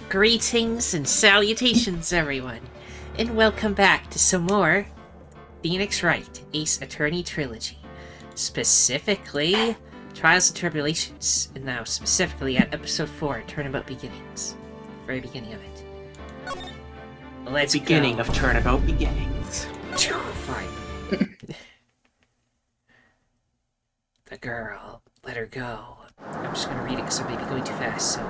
Greetings and salutations, everyone, and welcome back to some more Phoenix Wright Aceattorney Trilogy. Specifically, Trials and Tribulations, and now specifically at Episode 4, Turnabout Beginnings. Very beginning of it. Let's beginning go. of Turnabout Beginnings. Fine. The girl, let her go. I'm just gonna read it because I may be going too fast, so...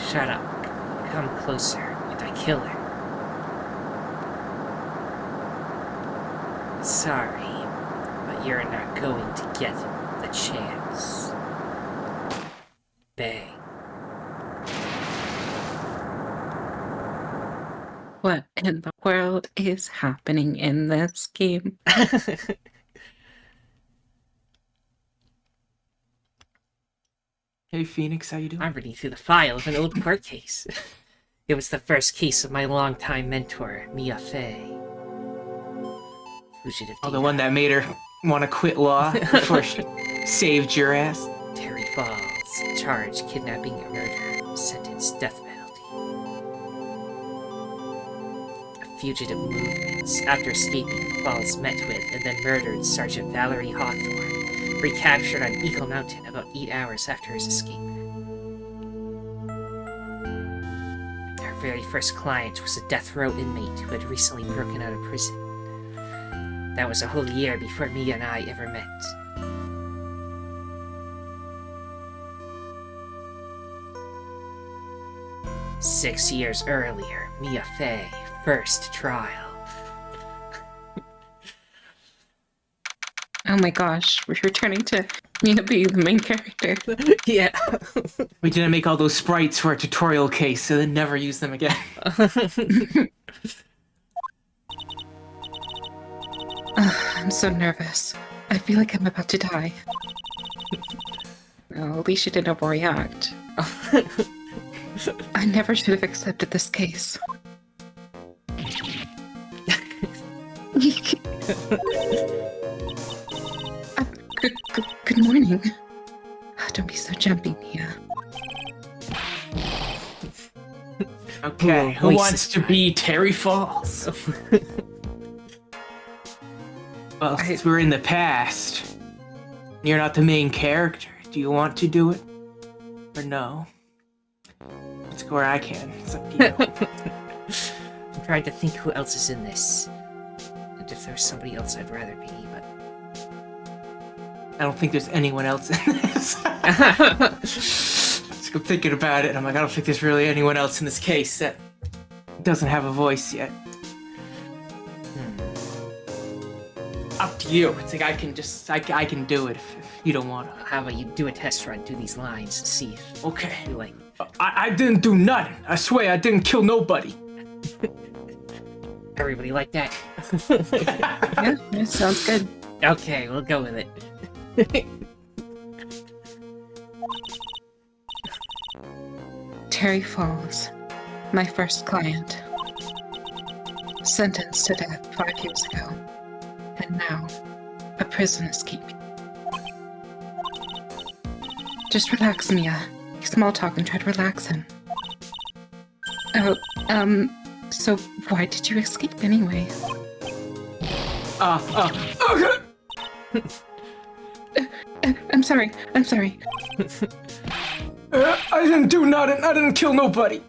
Shut up. Come closer, and I kill her. Sorry, but you're not going to get the chance. Bang. What in the world is happening in this game? Hey Phoenix, how you doing? I'm reading through the file of an old court case. It was the first case of my longtime mentor, Mia Fey. Fugitive Oh, the one that made her want to quit law before she saved your ass? Terry Falls, charged kidnapping and murder, sentenced death penalty. A fugitive movement. After escaping, Falls met with and then murdered Sergeant Valerie Hawthorne, recaptured on Eagle Mountain about 8 hours after his escape. Her very first client was a death row inmate who had recently broken out of prison. That was a whole year before Mia and I ever met. Six years earlier, Mia Fey, first trial. Oh my gosh, we're returning to Mia being the main character. Yeah. We didn't make all those sprites for a tutorial case, so then never use them again. I'm so nervous. I feel like I'm about to die. Well, at least you didn't overreact. I never should have accepted this case. Good morning. Don't be so jumpy, Mia. Okay, who wants to be Terry Falls? Well, since we're in the past, you're not the main character. Do you want to do it? Or no? Let's go where I can. It's up to you. I'm trying to think who else is in this. And if there's somebody else I'd rather be, but... I don't think there's anyone else in this. Just I'm thinking about it, I'm like, I don't think there's really anyone else in this case that doesn't have a voice yet. Up to you. It's like I can do it if you don't want to. How about you do a test run, do these lines, and see if Okay. you like... I didn't do nothing. I swear I didn't kill nobody. Everybody like that? Yeah, sounds good. Okay, we'll go with it. Terry Falls, my first client. Sentenced to death 5 years ago. And now, a prison escape. Just relax, Mia. Small talk and try to relax him. Oh, so why did you escape anyway? I'm sorry. I didn't do nothing. I didn't kill nobody.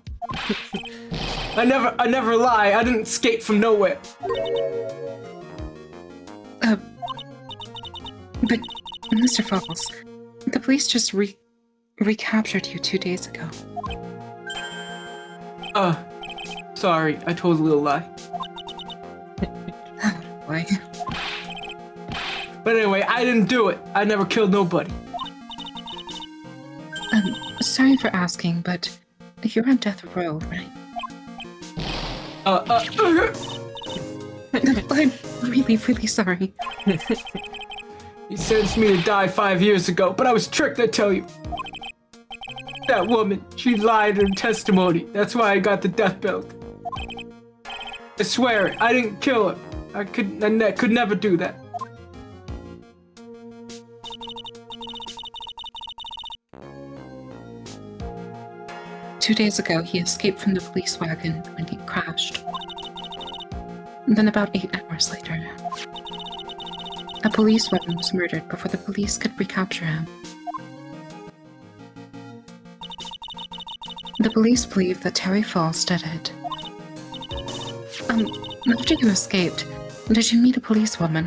I never lie. I didn't escape from nowhere. But Mr. Falls, the police just recaptured you 2 days ago. Sorry. I told a little lie. Why? But anyway, I didn't do it. I never killed nobody. Sorry for asking, but you're on death row, right? I'm really, really sorry. He sentenced me to die 5 years ago, but I was tricked, I tell you. That woman, she lied in her testimony. That's why I got the death penalty. I swear it, I didn't kill her. I could never do that. Two days ago, he escaped from the police wagon when he crashed. Then about 8 hours later, a policewoman was murdered before the police could recapture him. The police believe that Terry Falls did it. After you escaped, did you meet a policewoman?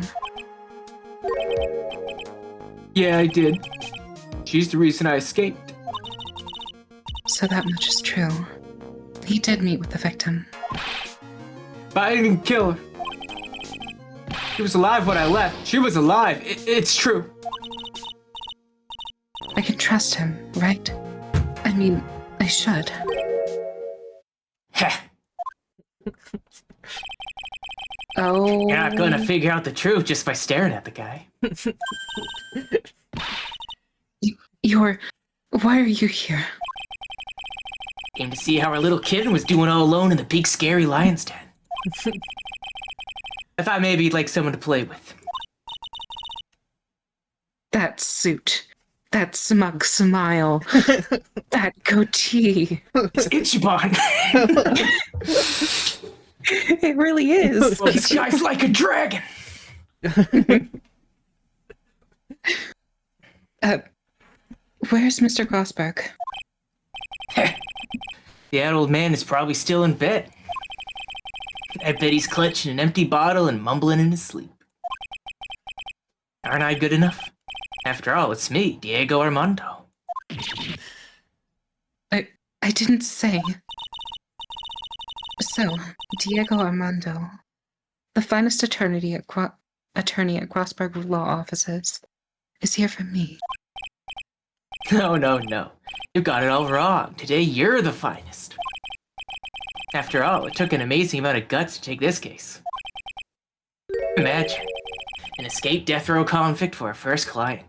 Yeah, I did. She's the reason I escaped. So that much is true. He did meet with the victim. But I didn't kill her. She was alive when I left. She was alive. It's true. I can trust him, right? I mean, I should. Heh. Oh. You're not gonna figure out the truth just by staring at the guy. Why are you here? Came to see how our little kitten was doing all alone in the big scary lion's den. I thought maybe you'd like someone to play with. That suit. That smug smile. That goatee. It's Ichiban. It really is. Well, this guy's like a dragon. Where's Mr. Grossberg? That old man is probably still in bed. I bet he's clutching an empty bottle and mumbling in his sleep. Aren't I good enough? After all, it's me, Diego Armando. I didn't say. So, Diego Armando, the finest attorney at Grossberg Law Offices, is here for me. No. You got it all wrong. Today, you're the finest. After all, it took an amazing amount of guts to take this case. Imagine, an escaped death row convict for our first client.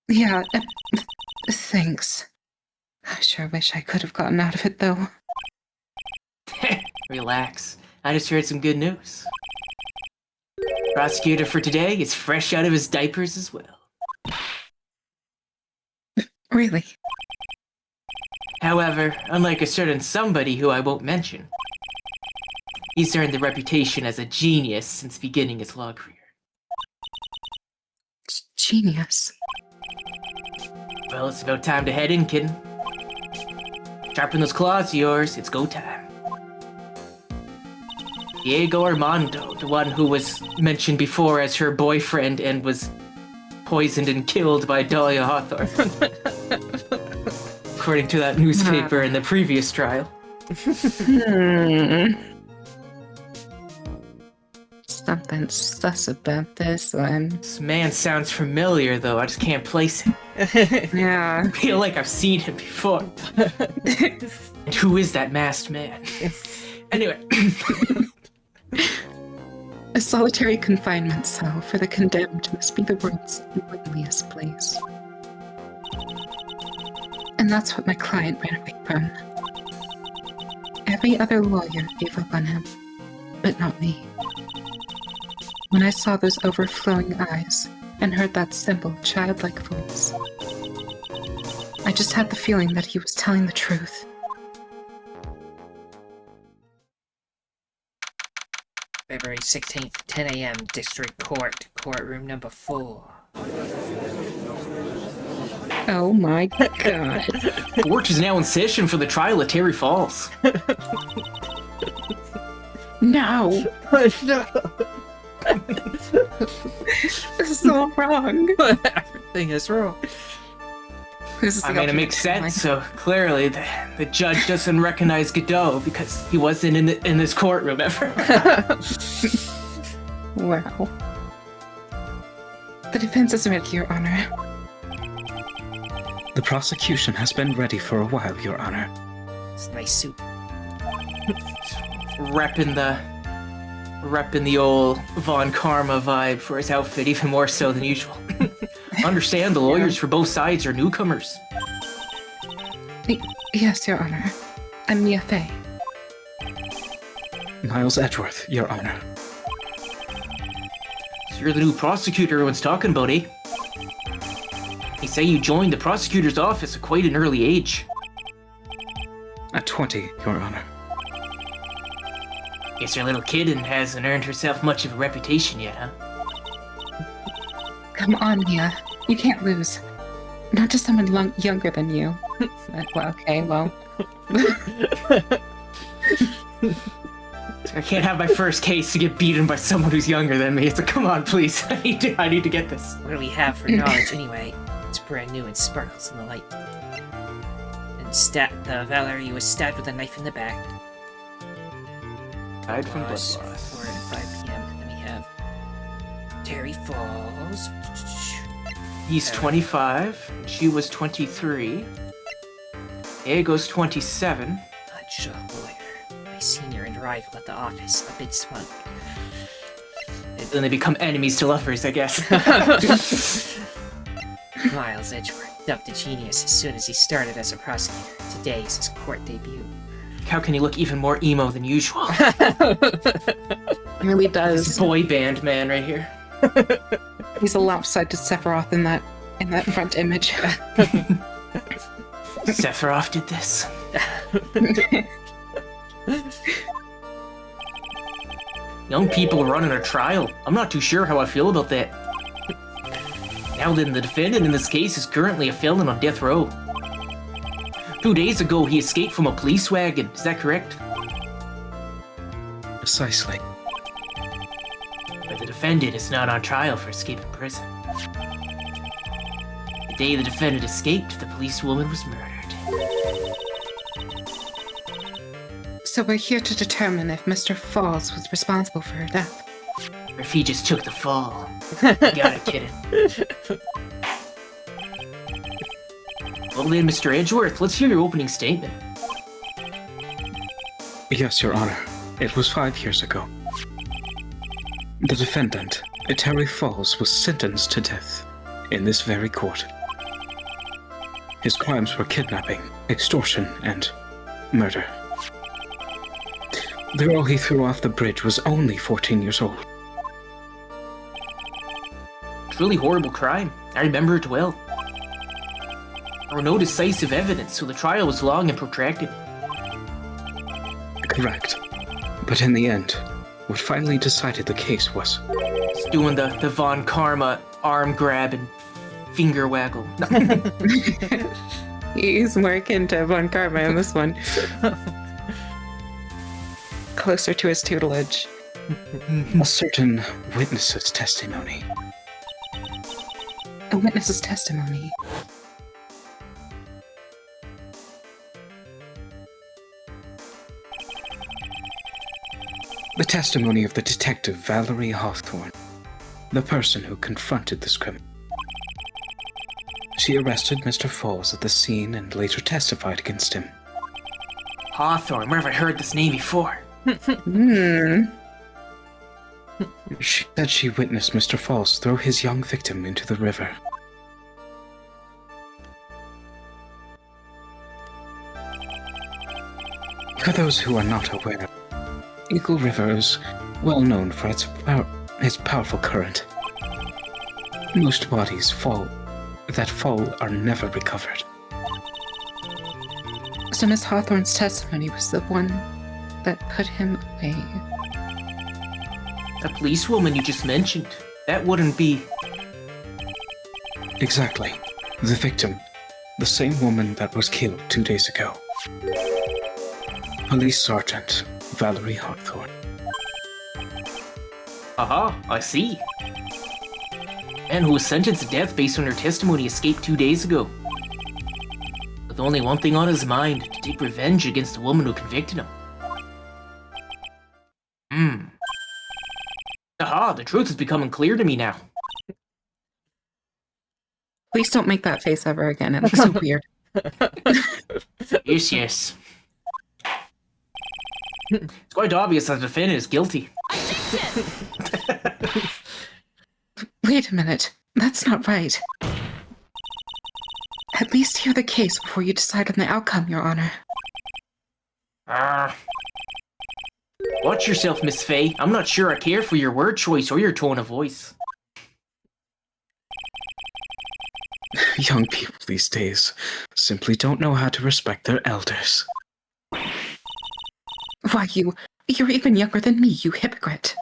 Yeah, thanks. I sure wish I could have gotten out of it, though. Relax. I just heard some good news. Prosecutor for today is fresh out of his diapers as well. Really? However, unlike a certain somebody who I won't mention, he's earned the reputation as a genius since beginning his law career. Genius. Well, it's about time to head in, kitten. Sharpen those claws of yours, it's go time. Diego Armando, the one who was mentioned before as her boyfriend and was poisoned and killed by Dahlia Hawthorne. According to that newspaper in the previous trial. Something sus about this one. This man sounds familiar, though. I just can't place it. Yeah. I feel like I've seen him before. And who is that masked man? Anyway. A solitary confinement cell for the condemned must be the world's loneliest place. And that's what my client ran away from. Every other lawyer gave up on him, but not me. When I saw those overflowing eyes and heard that simple, childlike voice, I just had the feeling that he was telling the truth. February 16th, 10 a.m., District Court, courtroom number 4. Oh my god. Court is now in session for the trial at Terry Falls. No! No! This is all wrong. Everything is wrong. I mean, it makes sense, so clearly the judge doesn't recognize Godot because he wasn't in this courtroom ever. Wow. The defense is ready, Your Honor. The prosecution has been ready for a while, Your Honor. It's a nice suit. Repping the old Von Karma vibe for his outfit, even more so than usual. Understand, the lawyers for both sides are newcomers. Yes, Your Honor. I'm Mia Fey. Miles Edgeworth, Your Honor. So you're the new prosecutor everyone's talking about, eh? They say you joined the prosecutor's office at quite an early age. At 20, Your Honor. Guess your little kid hasn't earned herself much of a reputation yet, huh? Come on, Mia. You can't lose. Not to someone younger than you. Well, okay, well. I can't have my first case to get beaten by someone who's younger than me. It's like, come on, please. I need to get this. What do we have for knowledge anyway? It's brand new and sparkles in the light. And Valerie was stabbed with a knife in the back. Died from blood Was loss. 4 and 5 p.m. And then we have Terry Falls. He's 25. She was 23. Ego's 27. Judge, lawyer. My senior and rival at the office. A bit smug. Then they become enemies to lovers, I guess. Miles Edgeworth, dubbed a genius as soon as he started as a prosecutor. Today is his court debut. How can he look even more emo than usual? It really This does. boy band man right here. He's a lopsided Sephiroth in that front image. Sephiroth did this. Young people are running a trial. I'm not too sure how I feel about that. Now then, the defendant in this case is currently a felon on death row. 2 days ago, he escaped from a police wagon. Is that correct? Precisely. But the defendant is not on trial for escaping prison. The day the defendant escaped, the policewoman was murdered. So we're here to determine if Mr. Falls was responsible for her death. Or if he just took the fall. Gotta kidding. Well then, Mr. Edgeworth, let's hear your opening statement. Yes, Your Honor. It was 5 years ago. The defendant, Terry Falls, was sentenced to death in this very court. His crimes were kidnapping, extortion, and murder. The girl he threw off the bridge was only 14 years old. Truly horrible crime. I remember it well. There were no decisive evidence, so the trial was long and protracted. Correct. But in the end, what finally decided the case was... It's doing the Von Karma arm grab and finger waggle. He's more akin to Von Karma in this one. Closer to his tutelage. a certain witness's testimony. A witness's testimony. The testimony of the detective Valerie Hawthorne, the person who confronted this criminal. She arrested Mr. Falls at the scene and later testified against him. Hawthorne, where have I heard this name before? She said she witnessed Mr. Falls throw his young victim into the river. For those who are not aware, Eagle River is well known for its powerful current. Most bodies that fall are never recovered. So Miss Hawthorne's testimony was the one that put him away. The policewoman you just mentioned. That wouldn't be... Exactly. The victim. The same woman that was killed 2 days ago. Police Sergeant Valerie Hawthorne. Aha, I see. Man who was sentenced to death based on her testimony escaped 2 days ago. With only one thing on his mind, to take revenge against the woman who convicted him. Aha, the truth is becoming clear to me now. Please don't make that face ever again. It looks so weird. Yes, yes. It's quite obvious that the defendant is guilty. Wait a minute. That's not right. At least hear the case before you decide on the outcome, Your Honor. Watch yourself, Miss Faye. I'm not sure I care for your word choice or your tone of voice. Young people these days simply don't know how to respect their elders. Why, you're even younger than me, you hypocrite.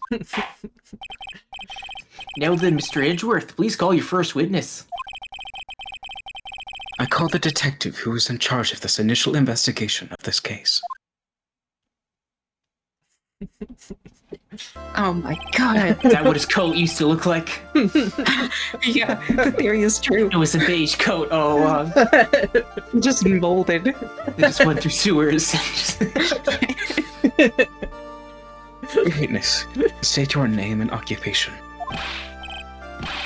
Now then, Mr. Edgeworth, please call your first witness. I call the detective who is in charge of this initial investigation of this case. Oh my god. Is that what his coat used to look like? Yeah, the theory is true. It was a beige coat all along. Just molded. They just went through sewers. Witness, state your name and occupation.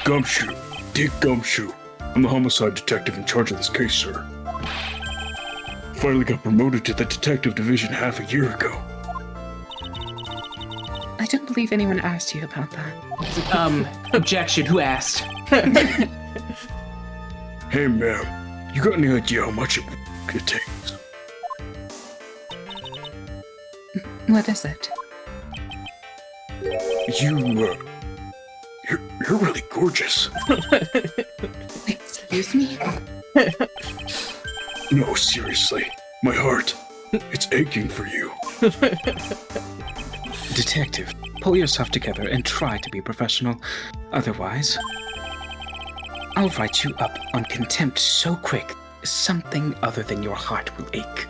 Gumshoe. Dick Gumshoe. I'm the homicide detective in charge of this case, sir. Finally got promoted to the detective division half a year ago. I don't believe anyone asked you about that. Objection, who asked? Hey, ma'am, you got any idea how much it takes? What is it? You're really gorgeous. Excuse me? No, seriously. My heart. It's aching for you. Detective, pull yourself together and try to be professional. Otherwise, I'll write you up on contempt so quick, something other than your heart will ache.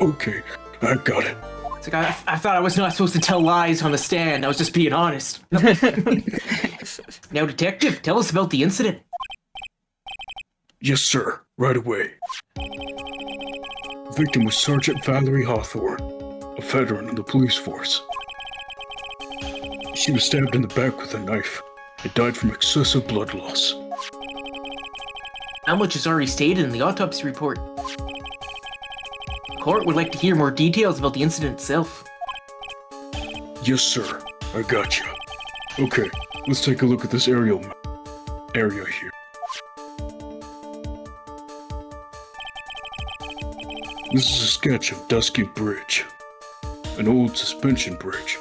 Okay, I got it. It's like, I thought I was not supposed to tell lies on the stand. I was just being honest. Now, detective, tell us about the incident. Yes, sir. Right away. Victim was Sergeant Valerie Hawthorne, a veteran of the police force. She was stabbed in the back with a knife and died from excessive blood loss. How much is already stated in the autopsy report? The court would like to hear more details about the incident itself. Yes, sir. I got you. Okay, let's take a look at this area here. This is a sketch of Dusky Bridge, an old suspension bridge.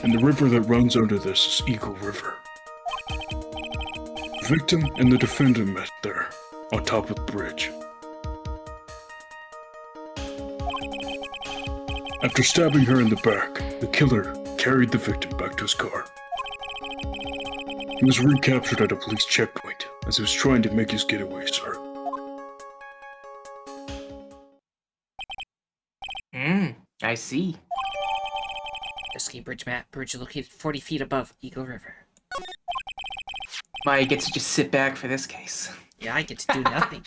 And the river that runs under this is Eagle River. The victim and the defendant met there, on top of the bridge. After stabbing her in the back, the killer carried the victim back to his car. He was recaptured at a police checkpoint as he was trying to make his getaway, sir. I see. Dusky Bridge map. Bridge located 40 feet above Eagle River. I get to just sit back for this case. Yeah, I get to do nothing.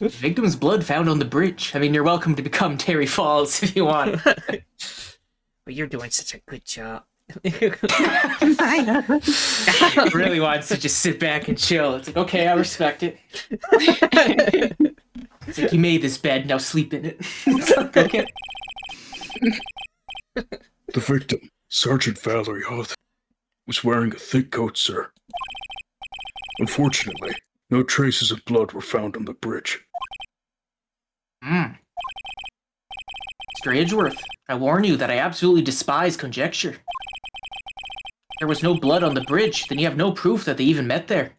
Victim's blood found on the bridge. I mean, you're welcome to become Terry Falls if you want. But you're doing such a good job. He really wants to just sit back and chill. It's like, okay, I respect it. It's like, you made this bed, now sleep in it. It's like, okay. The victim, Sergeant Valerie Hawthorne, was wearing a thick coat, sir. Unfortunately, no traces of blood were found on the bridge. Mr. Edgeworth, I warn you that I absolutely despise conjecture. There was no blood on the bridge, then you have no proof that they even met there.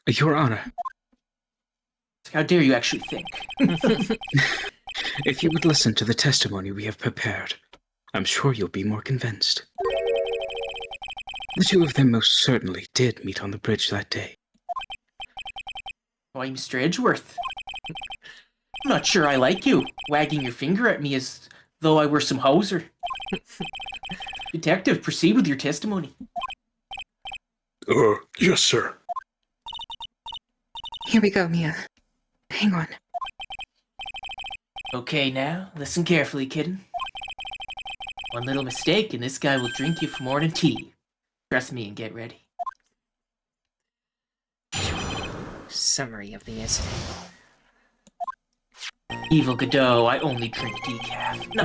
Your Honor, How dare you actually think? if you would listen to the testimony we have prepared, I'm sure you'll be more convinced. The two of them most certainly did meet on the bridge that day. Why, Mr. Edgeworth? I'm not sure I like you, wagging your finger at me as though I were some hoser. Detective, proceed with your testimony. Yes, sir. Here we go, Mia. Hang on. Okay, now, listen carefully, kitten. One little mistake, and this guy will drink you for more than tea. Trust me and get ready. Summary of the incident. Evil Godot, I only drink decaf. No.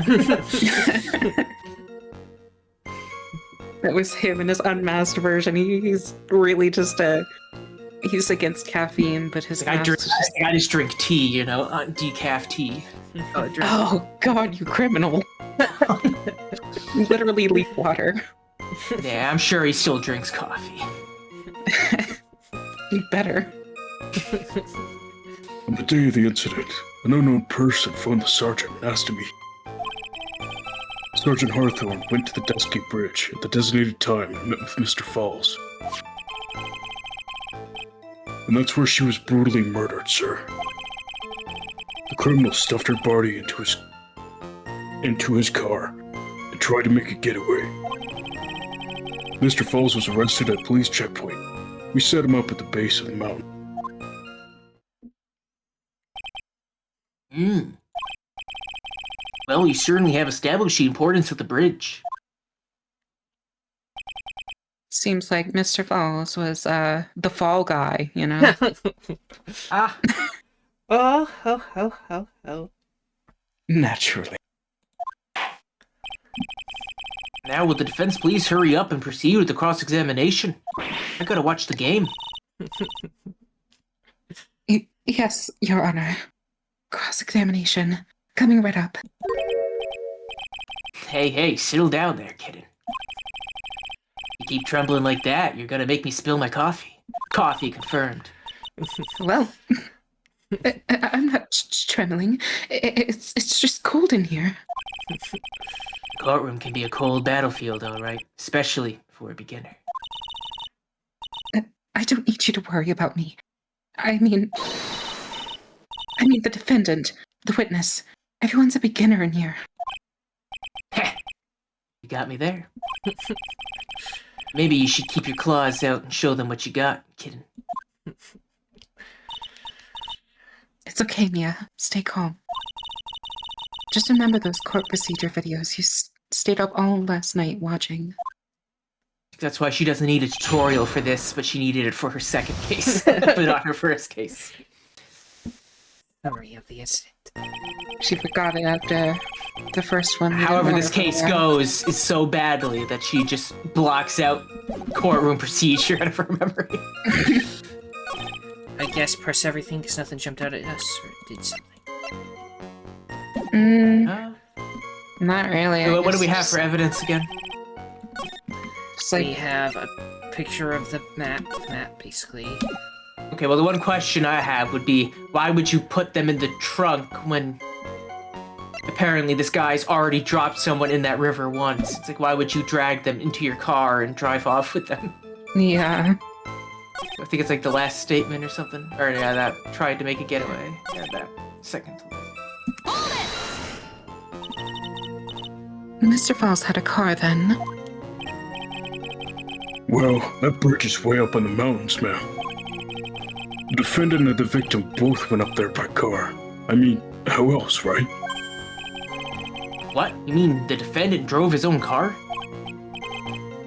That was him in his unmasked version. He's really just He's against caffeine, but his Like, mask is just... I just drink tea, you know, decaf tea. Oh, God, you criminal. Literally leaf water. Yeah, I'm sure he still drinks coffee. You better. On the day of the incident, an unknown person phoned the sergeant and asked me. Sergeant Hawthorne went to the Dusky Bridge at the designated time and met with Mr. Falls. And that's where she was brutally murdered, sir. The criminal stuffed her body into his car and tried to make a getaway. Mr. Falls was arrested at a police checkpoint. We set him up at the base of the mountain. Well, you certainly have established the importance of the bridge. Seems like Mr. Falls was the fall guy, you know? Ah, Oh, ho, ho, ho, ho. Naturally. now will the defense please hurry up and proceed with the cross-examination? I gotta watch the game. Yes, Your Honor. Cross-examination. Coming right up. Hey, settle down there, kitten. You keep trembling like that, you're gonna make me spill my coffee. Coffee confirmed. Well, I'm not trembling. It's just cold in here. The courtroom can be a cold battlefield, all right, especially for a beginner. I don't need you to worry about me. I mean the defendant, the witness. Everyone's a beginner in here. Heh, you got me there. Maybe you should keep your claws out and show them what you got, kitten. It's okay, Mia. Stay calm. Just remember those court procedure videos you stayed up all last night watching. That's why she doesn't need a tutorial for this, but she needed it for her second case, but not her first case. Summary of the incident. She forgot it after the first one. However this case goes is so badly that she just blocks out courtroom procedure out of her memory. I guess press everything because nothing jumped out at us or did something. Not really. What do we have for evidence again? It's like, We have a picture of the map, basically. Okay, well, the one question I have would be, why would you put them in the trunk when apparently this guy's already dropped someone in that river once? It's like, why would you drag them into your car and drive off with them? yeah. I think it's like the last statement or something. Or yeah, that tried to make a getaway. Yeah, that second to last. Mr. Falls had a car then. Well, that bridge is way up in the mountains, ma'am. The defendant and the victim both went up there by car. I mean, how else, right? What? You mean the defendant drove his own car?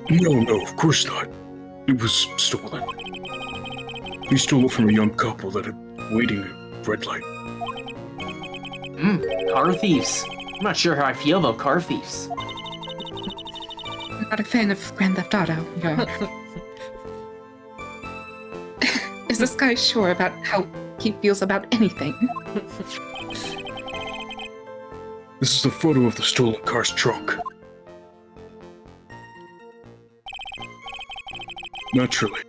No, of course not. It was stolen. He stole it from a young couple that had waiting at red light. Car thieves. I'm not sure how I feel about car thieves. I'm not a fan of Grand Theft Auto. Yeah. Is this guy sure about how he feels about anything? This is a photo of the stolen car's trunk. Naturally,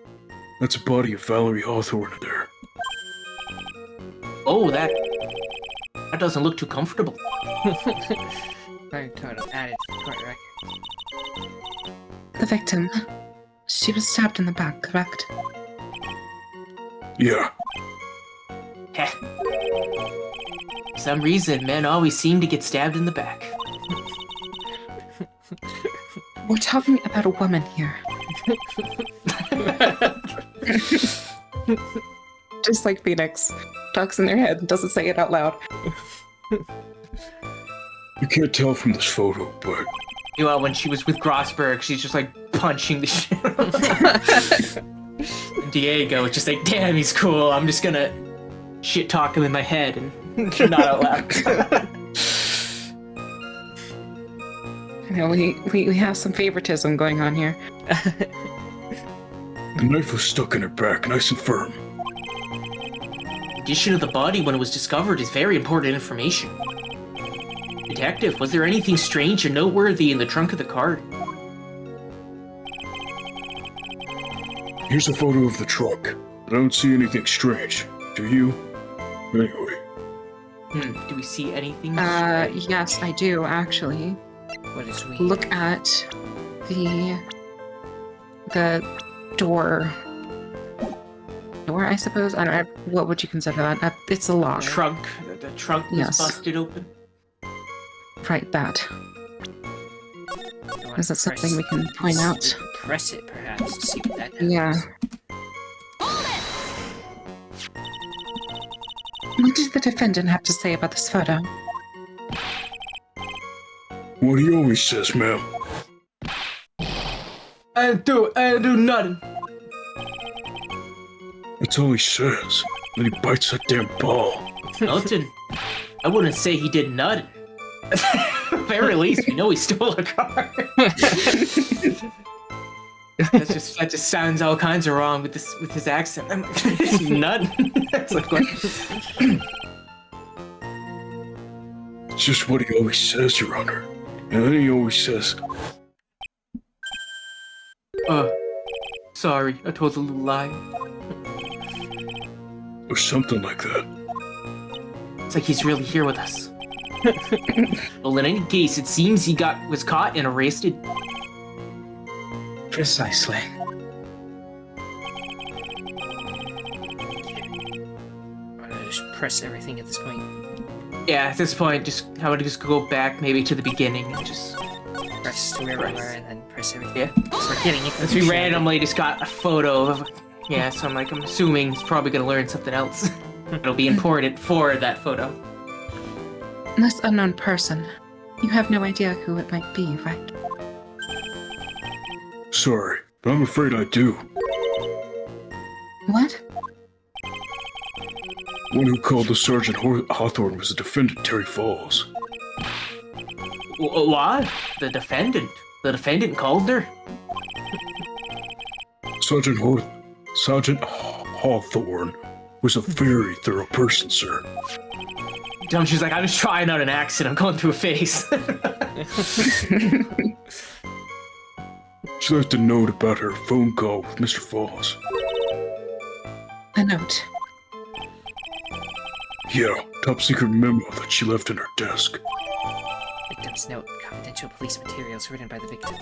that's a body of Valerie Hawthorne there. Oh, that doesn't look too comfortable. Fire total added to the court record. The victim. She was stabbed in the back, correct? Yeah, Heh. For some reason, men always seem to get stabbed in the back. We're talking about a woman here. Just like Phoenix. Talks in their head and doesn't say it out loud. you can't tell from this photo, but You know, when she was with Grossberg, she's just like punching the shit out of him. And Diego is just like, damn, he's cool. I'm just gonna shit talk him in my head and not out loud. You know, we have some favoritism going on here. The knife was stuck in her back, nice and firm. Condition of the body when it was discovered is very important information. Detective, was there anything strange or noteworthy in the trunk of the car? Here's a photo of the trunk. I don't see anything strange. Do you? Anyway. Do we see anything strange? Yes, I do, actually. What is we? Look at the door. Door, I suppose? I don't know. What would you consider that? It's a lock. The trunk was Yes. busted open. Right, that. You wanna Is that something we can point press- out? Press it, perhaps, to see what that happens. Yeah. What does the defendant have to say about this photo? What he always says, ma'am. I do nothing. That's all he says. Then he bites that damn ball. Nothing. I wouldn't say he did nothing. At the very least, we know he stole a car. That just sounds all kinds of wrong with his accent. It's nothing. It's like, what? It's just what he always says, Your Honor. And then he always says, Sorry, I told a little lie. or something like that. It's like he's really here with us. Well, in any case, it seems he was caught and arrested. Precisely. I'm gonna just press everything at this point. Yeah, at this point, I would just go back maybe to the beginning and just. Press to where we were and then press everything. Yeah. So we're getting it. Since we randomly just got a photo of. Yeah, so I'm assuming he's probably gonna learn something else. It'll be important for that photo. This unknown person. You have no idea who it might be, right? Sorry, but I'm afraid I do. What? One who called the Sergeant Hawthorne was the defendant, Terry Falls. What? The defendant? The defendant called her? Sergeant Hawthorne was a very thorough person, sir. She's like, I was trying out an accent. I'm going through a phase. She left a note about her phone call with Mr. Falls. A note. Yeah, top secret memo that she left in her desk. Victim's note. Confidential police materials written by the victim.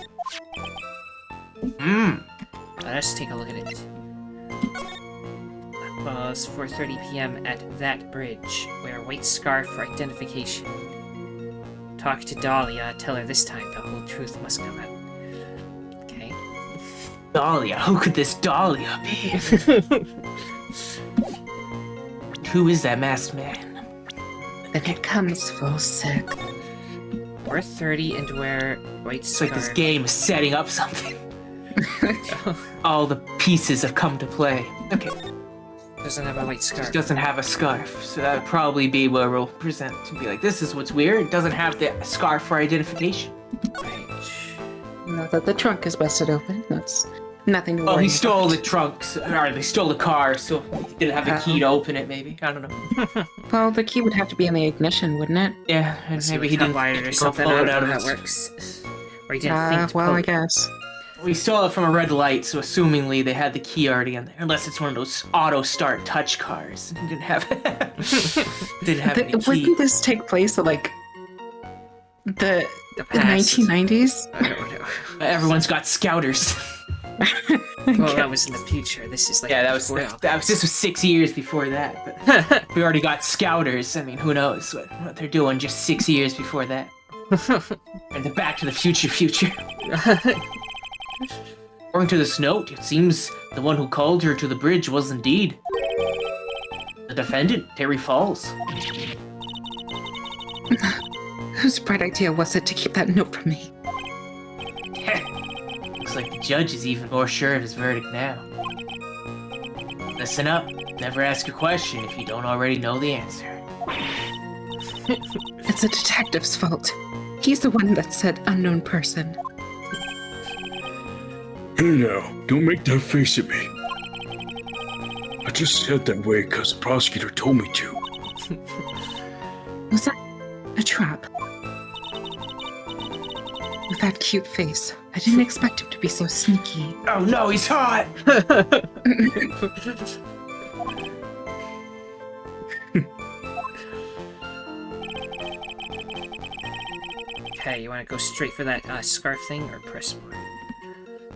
Let's take a look at it. That was 4:30 p.m. at that bridge. Wear a white scarf for identification. Talk to Dahlia. Tell her this time the whole truth must come out. Okay. Dahlia? Who could this Dahlia be? Who is that masked man? Then it comes full circle. 4:30 and wear white It's scarf. like this game is setting up something. All the pieces have come to play. Okay. Doesn't have a white scarf. Just doesn't have a scarf, so that would probably be where we'll present to be like, this is what's weird. It doesn't have the scarf for identification. Right. Now that the trunk is busted open, that's nothing to worry Oh, he stole about. the trunks, or they stole the car, so he didn't have the key to open it. Maybe, I don't know. Well, the key would have to be in the ignition, wouldn't it? Yeah, and maybe he didn't wired or go something. pull I it don't out know of how that his. works. Or he didn't think to Well, pull I it. guess. We stole it from a red light, so assumingly they had the key already in there. Unless it's one of those auto start touch cars. He didn't have any key. Wouldn't this take place at, like, the past. 1990s? I don't know. Everyone's got scouters. Well, that was in the future. This is like Yeah, before. this was 6 years before that. But we already got scouters. I mean, who knows what they're doing just 6 years before that. And the Back to the Future. According to this note, it seems the one who called her to the bridge was indeed the defendant, Terry Falls. Whose bright idea was it to keep that note from me? Looks like the judge is even more sure of his verdict now. Listen up. Never ask a question if you don't already know the answer. It's a detective's fault. He's the one that said unknown person. Hey now, don't make that face at me. I just said that way because the prosecutor told me to. Was that a trap? With that cute face, I didn't expect him to be so sneaky. Oh no, he's hot! Okay, you want to go straight for that scarf thing or press more?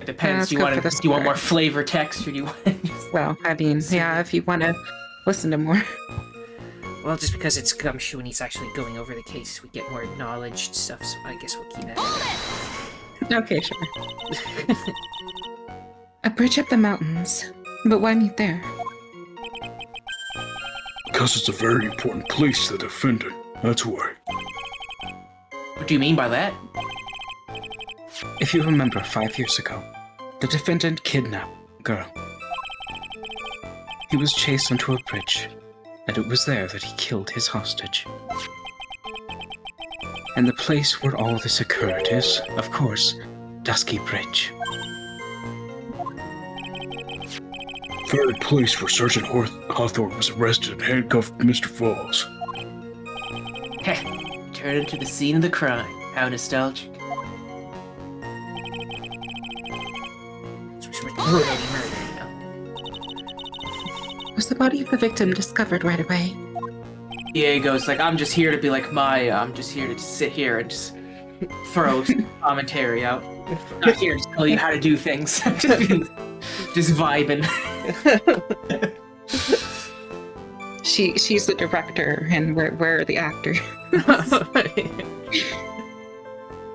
It depends. Let's Do you go want for to? the Do you want more scarf. flavor text, or do you want? Well, I mean, yeah, if you want to listen to more. Well, just because it's Gumshoe and he's actually going over the case, we get more knowledge stuff, so I guess we'll keep that. Okay, sure. A bridge up the mountains. But why meet there? Because it's a very important place to the defendant. That's why. What do you mean by that? If you remember 5 years ago, the defendant kidnapped a girl. He was chased onto a bridge, and it was there that he killed his hostage. And the place where all this occurred is, of course, Dusky Bridge. Very place where Sergeant Hawthorne was arrested and handcuffed Mr. Falls. Heh. Turn into the scene of the crime. How nostalgic. So we're already murdered, you know? Was the body of the victim discovered right away? Yeah, he goes like, I'm just here to be like Maya. I'm just here to just sit here and just throw commentary out. Not here to tell you how to do things. just vibing. She's the director, and we're the actor.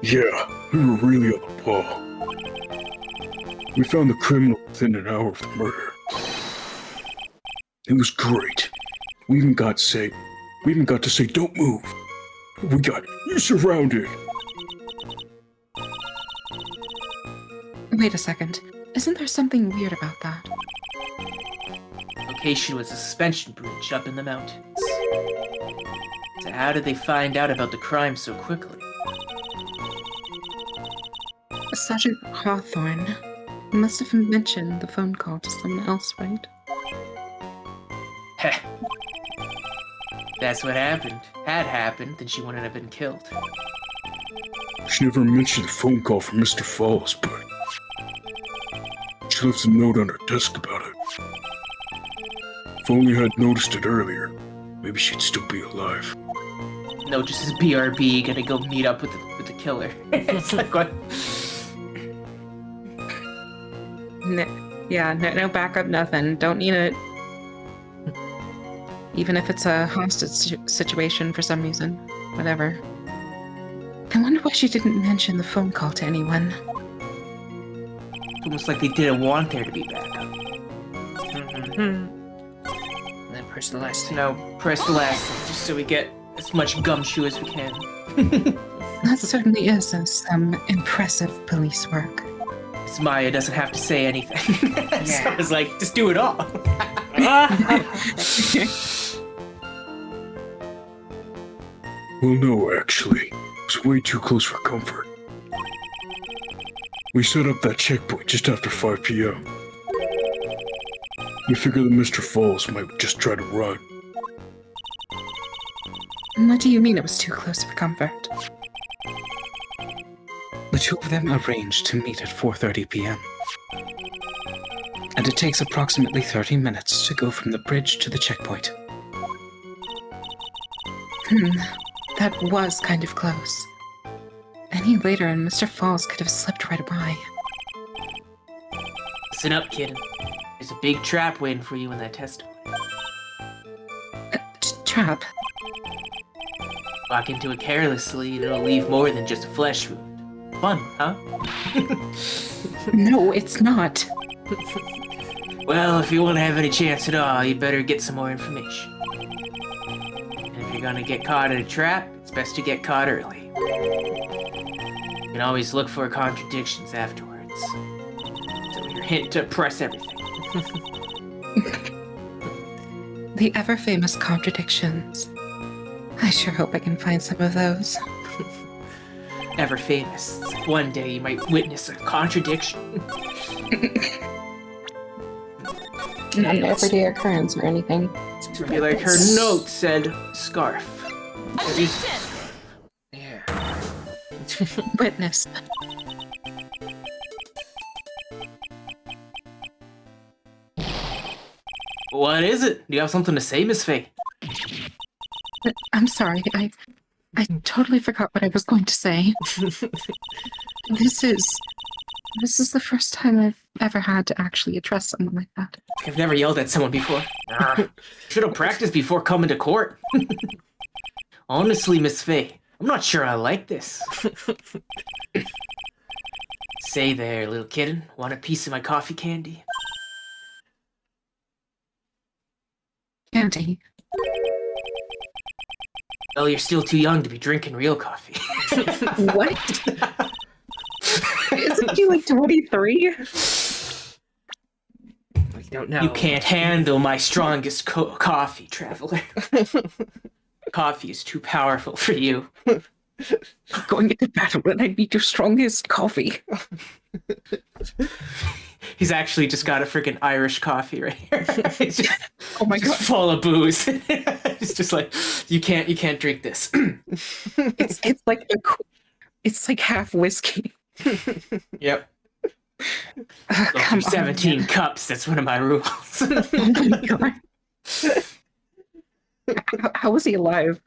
Yeah, we were really on the ball. We found the criminal within an hour of the murder. It was great. We even got to say, don't move. We got you surrounded. Wait a second. Isn't there something weird about that? Location was a suspension bridge up in the mountains. So how did they find out about the crime so quickly? Sergeant Hawthorne must have mentioned the phone call to someone else, right? Heh. That's what happened. Had happened, then she wouldn't have been killed. She never mentioned the phone call from Mr. Falls, but she left a note on her desk about it. If only I had noticed it earlier, maybe she'd still be alive. No, just as BRB gonna go meet up with the killer. It's like what? No backup, nothing. Don't need it. Even if it's a hostage situation for some reason. Whatever. I wonder why she didn't mention the phone call to anyone. It's almost like they didn't want there to be backup. And then press the last thing. Now press the last thing, just so we get as much gumshoe as we can. That certainly is some impressive police work. This Maya doesn't have to say anything. So I was like, just do it all. Well, no, actually. It's way too close for comfort. We set up that checkpoint just after 5 p.m. We figured that Mr. Falls might just try to run. What do you mean it was too close for comfort? The two of them arranged to meet at 4:30 p.m. And it takes approximately 30 minutes to go from the bridge to the checkpoint. That was kind of close. Any later and Mr. Falls could have slipped right by. Listen up, kid. There's a big trap waiting for you in that testimony. Trap? Walk into it carelessly and it'll leave more than just a flesh wound. Fun, huh? No, it's not. Well, if you want to have any chance at all, you better get some more information. And if you're gonna get caught in a trap, it's best to get caught early. You can always look for contradictions afterwards. So your hint to press everything. The ever-famous contradictions. I sure hope I can find some of those. ever famous. One day you might witness a contradiction. Not an everyday occurrence or anything. It's gonna be like her note said, scarf. Yeah. Witness. What is it? Do you have something to say, Miss Faye? I'm sorry. I totally forgot what I was going to say. This is the first time I've ever had to actually address someone like that. I've never yelled at someone before. Should have practiced before coming to court. Honestly, Miss Faye, I'm not sure I like this. Say there, little kitten, want a piece of my coffee candy? Candy. Well, you're still too young to be drinking real coffee. What? Isn't she like 23? We don't know. You can't handle my strongest coffee, traveler. Coffee is too powerful for you. Going into battle when I need your strongest coffee. He's actually just got a freaking Irish coffee right here. It's just, Oh my god. full of booze. It's just like you can't drink this. It's like half whiskey. Yep. Come on, 17 man. cups. That's one of my rules. Oh my god. How was he alive?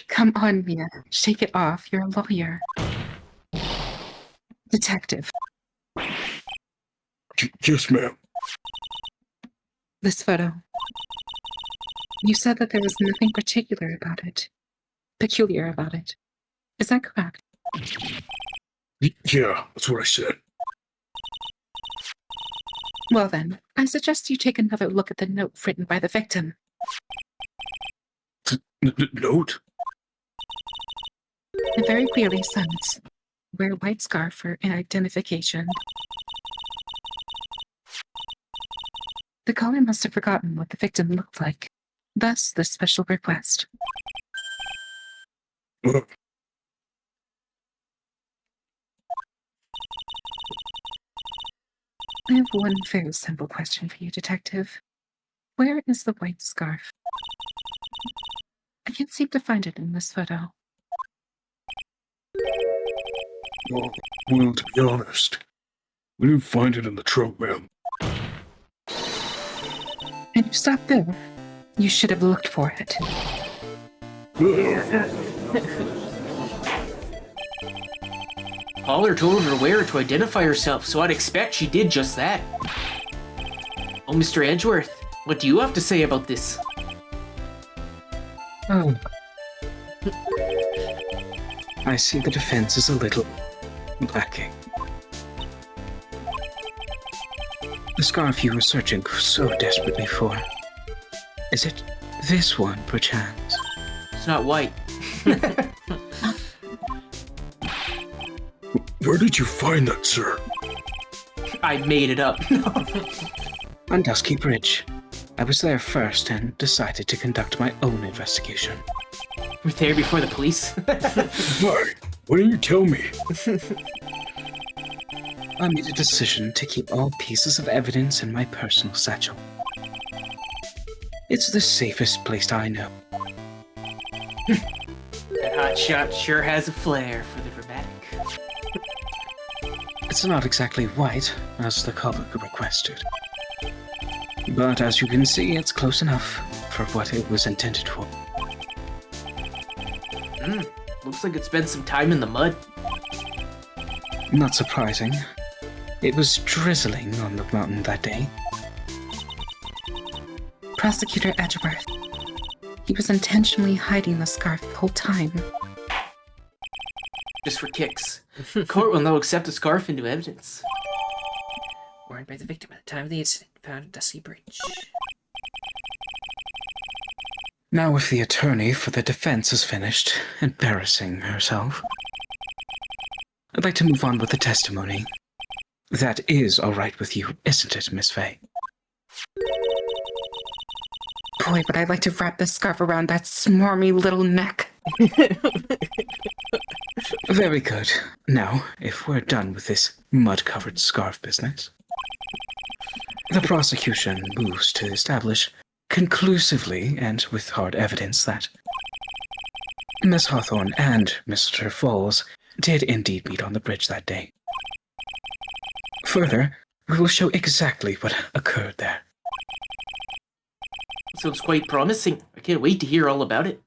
Come on, Mia. Shake it off. You're a lawyer. Detective. Yes, ma'am. This photo. You said that there was nothing peculiar about it. Is that correct? Yeah, that's what I said. Well then, I suggest you take another look at the note written by the victim. Note? It very clearly says, wear white scarf for identification. The caller must have forgotten what the victim looked like. Thus, this special request. Uh, I have one very simple question for you, Detective. Where is the white scarf? I can't seem to find it in this photo. well, to be honest, we didn't find it in the trunk, ma'am. And you stopped there. You should have looked for it. Caller told her where to identify herself, so I'd expect she did just that. Oh, Mr. Edgeworth, what do you have to say about this? Oh. I see the defense is a little lacking. The scarf you were searching so desperately for. Is it this one, perchance? It's not white. Where did you find that, sir? I made it up. On Dusky Bridge. I was there first and decided to conduct my own investigation. We're there before the police. Why? Why didn't you tell me? I made a decision to keep all pieces of evidence in my personal satchel. It's the safest place I know. That hotshot sure has a flair for the dramatic. It's not exactly white, as the caller requested. But as you can see, it's close enough for what it was intended for. Looks like it spent some time in the mud. Not surprising. It was drizzling on the mountain that day. Prosecutor Edgeworth. He was intentionally hiding the scarf the whole time. Just for kicks. Court will now accept the scarf into evidence. Worn by the victim at the time of the incident, found at Dusky Bridge. Now if the attorney for the defense is finished embarrassing herself, I'd like to move on with the testimony. That is all right with you, isn't it, Miss Faye? Boy, but I'd like to wrap this scarf around that smarmy little neck. Very good. Now, if we're done with this mud-covered scarf business, the prosecution moves to establish conclusively and with hard evidence that Miss Hawthorne and Mr. Falls did indeed meet on the bridge that day. Further, we will show exactly what occurred there. Sounds quite promising. I can't wait to hear all about it.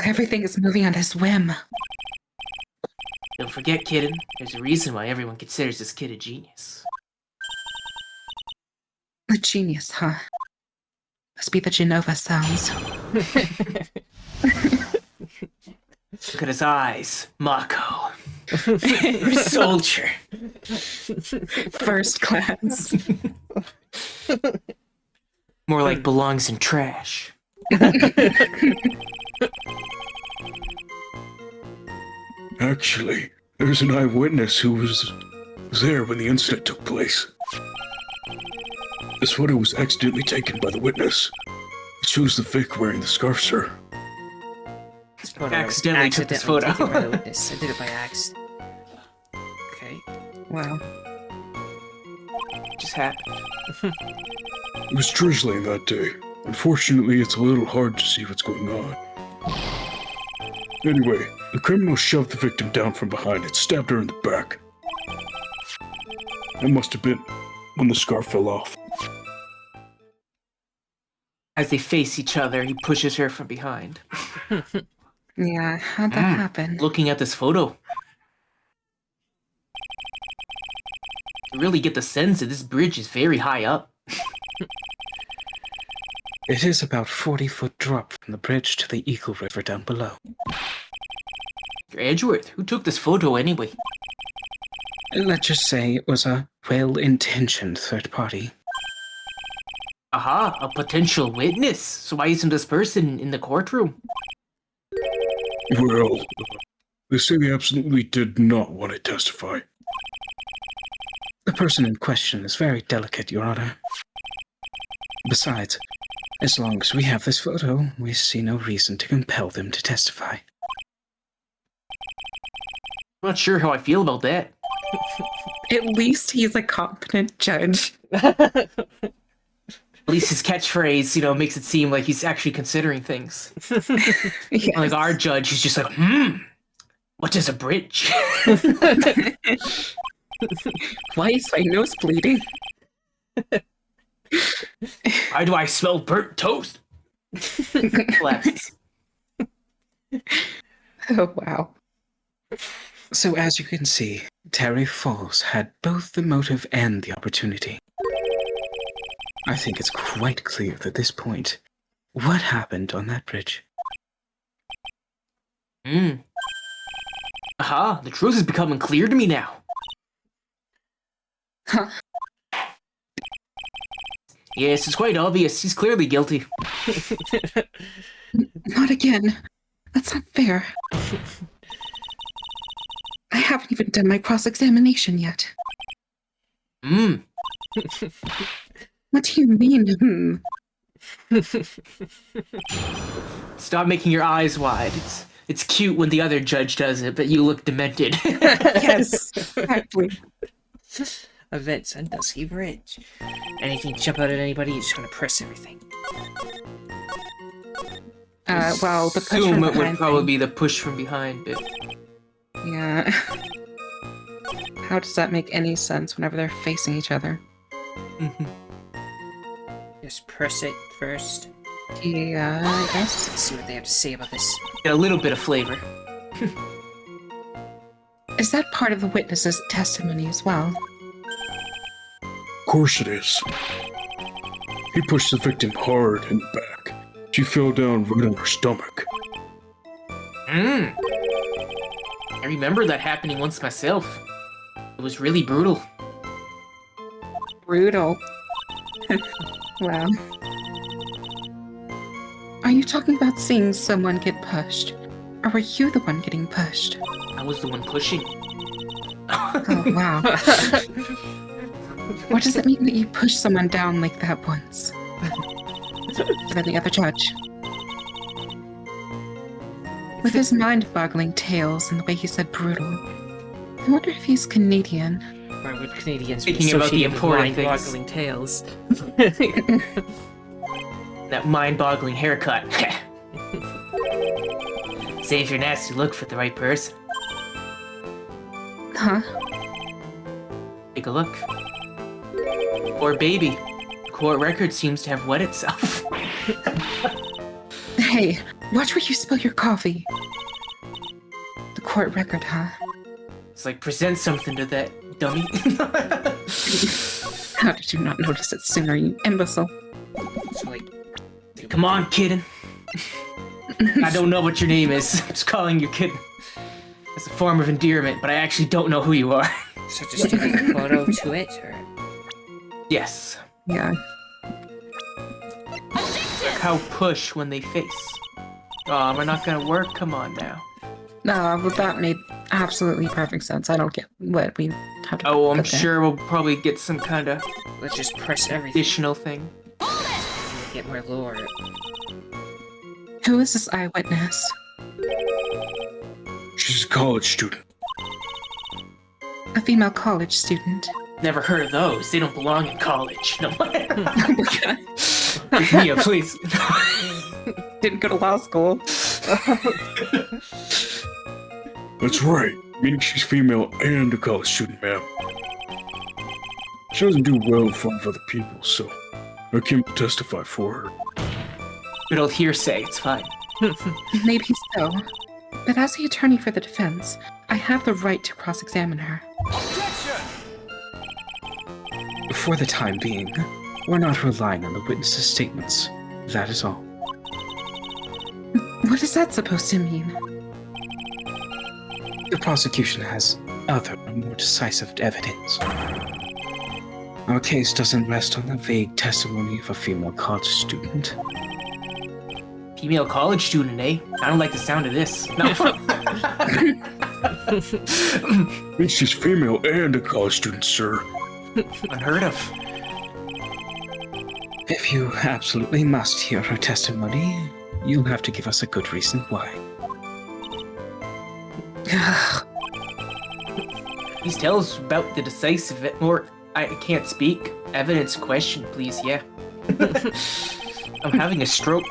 Everything is moving on his whim. Don't forget, kitten, there's a reason why everyone considers this kid a genius. A genius, huh? Must be the Genova sounds. Look at his eyes. Mako. You're a soldier. First class. More like belongs in trash. Actually, there's an eyewitness who was there when the incident took place. This photo was accidentally taken by the witness. It shows the Vic wearing the scarf, sir. Accidentally took this photo. taken by the witness. I did it by accident. Okay. Wow. It just happened. It was drizzling that day. Unfortunately, it's a little hard to see what's going on. Anyway, the criminal shoved the victim down from behind and stabbed her in the back. That must have been when the scarf fell off. As they face each other, he pushes her from behind. Yeah, how'd that happen? Looking at this photo, you really get the sense that this bridge is very high up. It is about 40-foot drop from the bridge to the Eagle River down below. Edgeworth, who took this photo anyway? Let's just say it was a well-intentioned third party. Aha, a potential witness. So why isn't this person in the courtroom? Well, they say they absolutely did not want to testify. The person in question is very delicate, Your Honor. Besides, as long as we have this photo, we see no reason to compel them to testify. I'm not sure how I feel about that. At least he's a competent judge. At least his catchphrase, makes it seem like he's actually considering things. Yes. Like our judge, he's just like, what is a bridge? Why is my nose bleeding? Why do I smell burnt toast? Collapses. Oh, wow. So as you can see, Terry Falls had both the motive and the opportunity. I think it's quite clear at this point what happened on that bridge. Aha, the truth is becoming clear to me now. Huh. Yes, it's quite obvious. He's clearly guilty. Not again. That's not fair. I haven't even done my cross-examination yet. What do you mean, Stop making your eyes wide. It's cute when the other judge does it, but you look demented. Yes, exactly. Events on Dusky Bridge. Anything jump out at anybody? You just want to press everything. Well, the push from Assume it would behind probably thing. be the push from behind bit. Yeah. How does that make any sense whenever they're facing each other? Just press it first. Yeah, I guess. Let's see what they have to say about this. Get a little bit of flavor. Is that part of the witness's testimony as well? Of course it is. He pushed the victim hard in the back. She fell down right on her stomach. I remember that happening once myself. It was really brutal. Brutal. Wow. Are you talking about seeing someone get pushed? Or were you the one getting pushed? I was the one pushing. Oh, wow. What does it mean that you pushed someone down like that once? And then the other judge. With his mind-boggling tales and the way he said brutal. I wonder if he's Canadian. Why would Canadians Speaking be about the associated with important things. mind-boggling tales? That mind-boggling haircut. Save your nasty look for the right person. Huh? Take a look. Poor baby. The court record seems to have wet itself. Hey, watch where you spill your coffee. The court record, huh? It's like, present something to that dummy. How did you not notice it sooner, you imbecile? So, like, Come on, kitten. I don't know what your name is. I'm just calling you kitten. It's a form of endearment, but I actually don't know who you are. so just take a photo to it, or Yes. Yeah. Like how push when they face. Oh, we're not gonna work? Come on now. Well, that made absolutely perfect sense. I don't get what we have to Oh, I'm put there. sure we'll probably get some kind of let's just press everything. additional thing. Get more lore. Who is this eyewitness? She's a college student. A female college student. Never heard of those. They don't belong in college. No. Oh my god. Mia, please. Didn't go to law school. That's right, meaning she's female and a college student, ma'am. She doesn't do well in front of other people, so I can't testify for her. Good old hearsay. It's fine. Maybe so. But as the attorney for the defense, I have the right to cross-examine her. For the time being, we're not relying on the witness's statements. That is all. What is that supposed to mean? The prosecution has other, more decisive evidence. Our case doesn't rest on the vague testimony of a female college student. Female college student, eh? I don't like the sound of this. No. Means she's female and a college student, sir. Unheard of. If you absolutely must hear her testimony, you'll have to give us a good reason why. Please tell us about the decisive, or I can't speak. Evidence question, please, yeah. I'm having a stroke.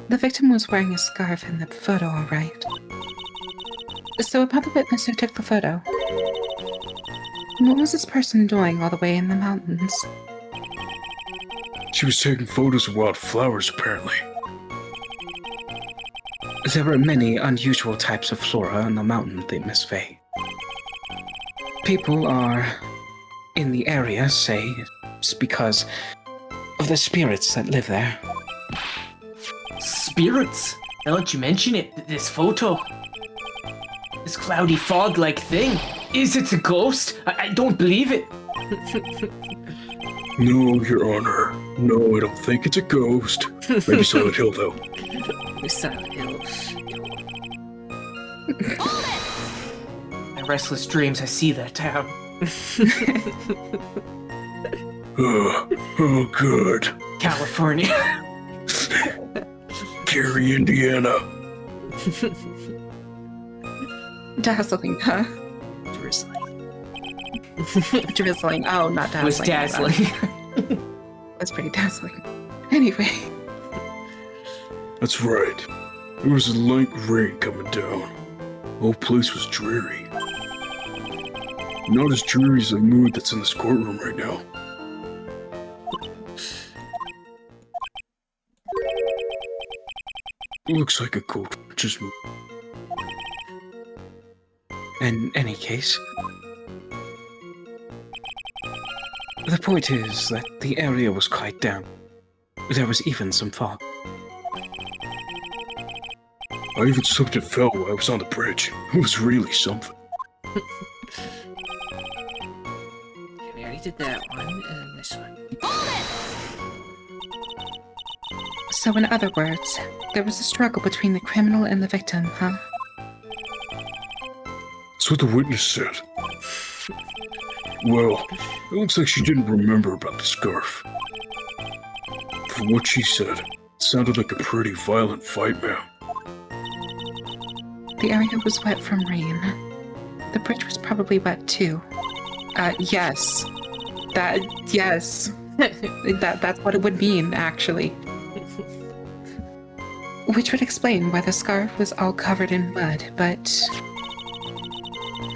The victim was wearing a scarf in the photo, all right. So about the witness who took the photo. What was this person doing all the way in the mountains? She was taking photos of wildflowers, apparently. There are many unusual types of flora on the mountain, Miss Faye. People are in the area say it's because of the spirits that live there. Spirits? Now that you mention it, this photo. This cloudy fog-like thing. Is it a ghost? I don't believe it. No, Your Honor. No, I don't think it's a ghost. Maybe Silent Hill, though. Silent Hill. My restless dreams, I see that town. Oh, good. California. Gary, Indiana. Dazzling, huh? Drizzling. Drizzling. Oh, not dazzling. It was dazzling. That's pretty dazzling. Anyway, That's right. There was a light rain coming down. The whole place was dreary. Not as dreary as the mood that's in this courtroom right now. Looks like a coach's move. In any case, the point is that the area was quite down. There was even some fog. I even slipped and fell while I was on the bridge. It was really something. Okay, we already did that one, and this one. so in other words, there was a struggle between the criminal and the victim, huh? That's what the witness said. Well, it looks like she didn't remember about the scarf. From what she said, it sounded like a pretty violent fight, ma'am. The area was wet from rain. The bridge was probably wet too. Yes. Yes. That's what it would mean, actually. Which would explain why the scarf was all covered in mud, but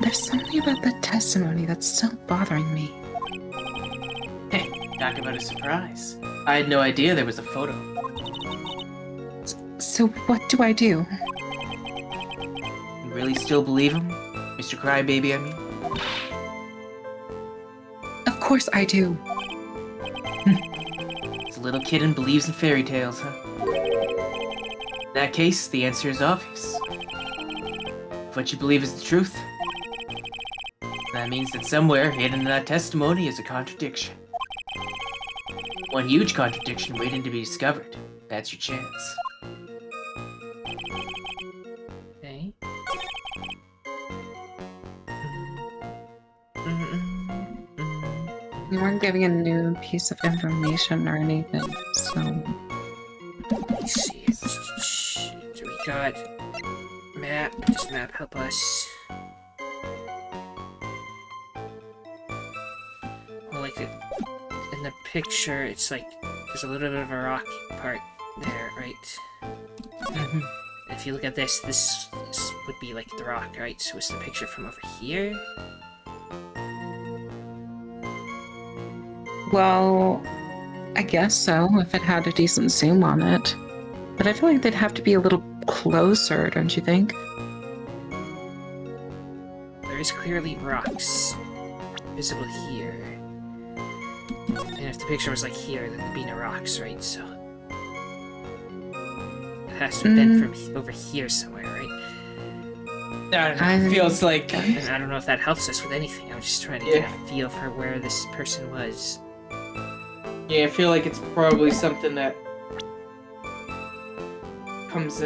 there's something about the testimony that's still bothering me. Hey, talk about a surprise. I had no idea there was a photo. So what do I do? You really still believe him? Mr. Crybaby, I mean? Of course I do. It's a little kid and believes in fairy tales, huh? In that case, the answer is obvious. If what you believe is the truth, that means that somewhere hidden in that testimony is a contradiction. One huge contradiction waiting to be discovered. That's your chance. Okay. You weren't giving a new piece of information or anything, so... Let's see. So we got map. Does map help us? Well, like in the picture, it's like there's a little bit of a rocky part there, right? Mm-hmm. If you look at this would be like the rock, right? So it's the picture from over here. Well, I guess so, if it had a decent zoom on it. But I feel like they'd have to be a little closer, don't you think? There is clearly rocks visible here. And if the picture was like here, then there'd be no rocks, right? So it has to have been from over here somewhere, right? It feels like... And I don't know if that helps us with anything. I'm just trying to get a feel for where this person was. Yeah, I feel like it's probably something that comes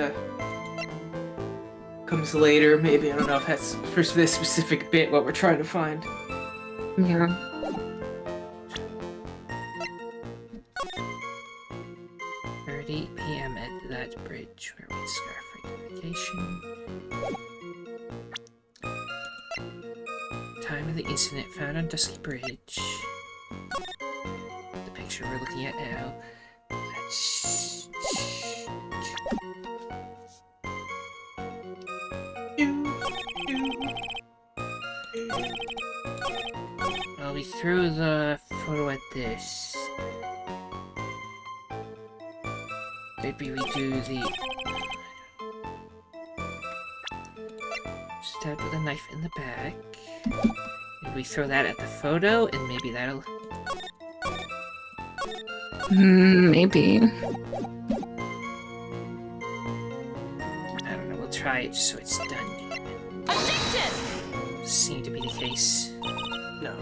later, maybe. I don't know if that's for this specific bit what we're trying to find. Yeah. At 8 p.m. at that bridge where we scarf identification. Time of the incident found on Dusky Bridge. The picture we're looking at now. Well, we threw the photo at this. Maybe we do the... Stab with a knife in the back. Maybe we throw that at the photo, and maybe that'll... Maybe. I don't know, we'll try it just so it's done. Seem to be the case. No.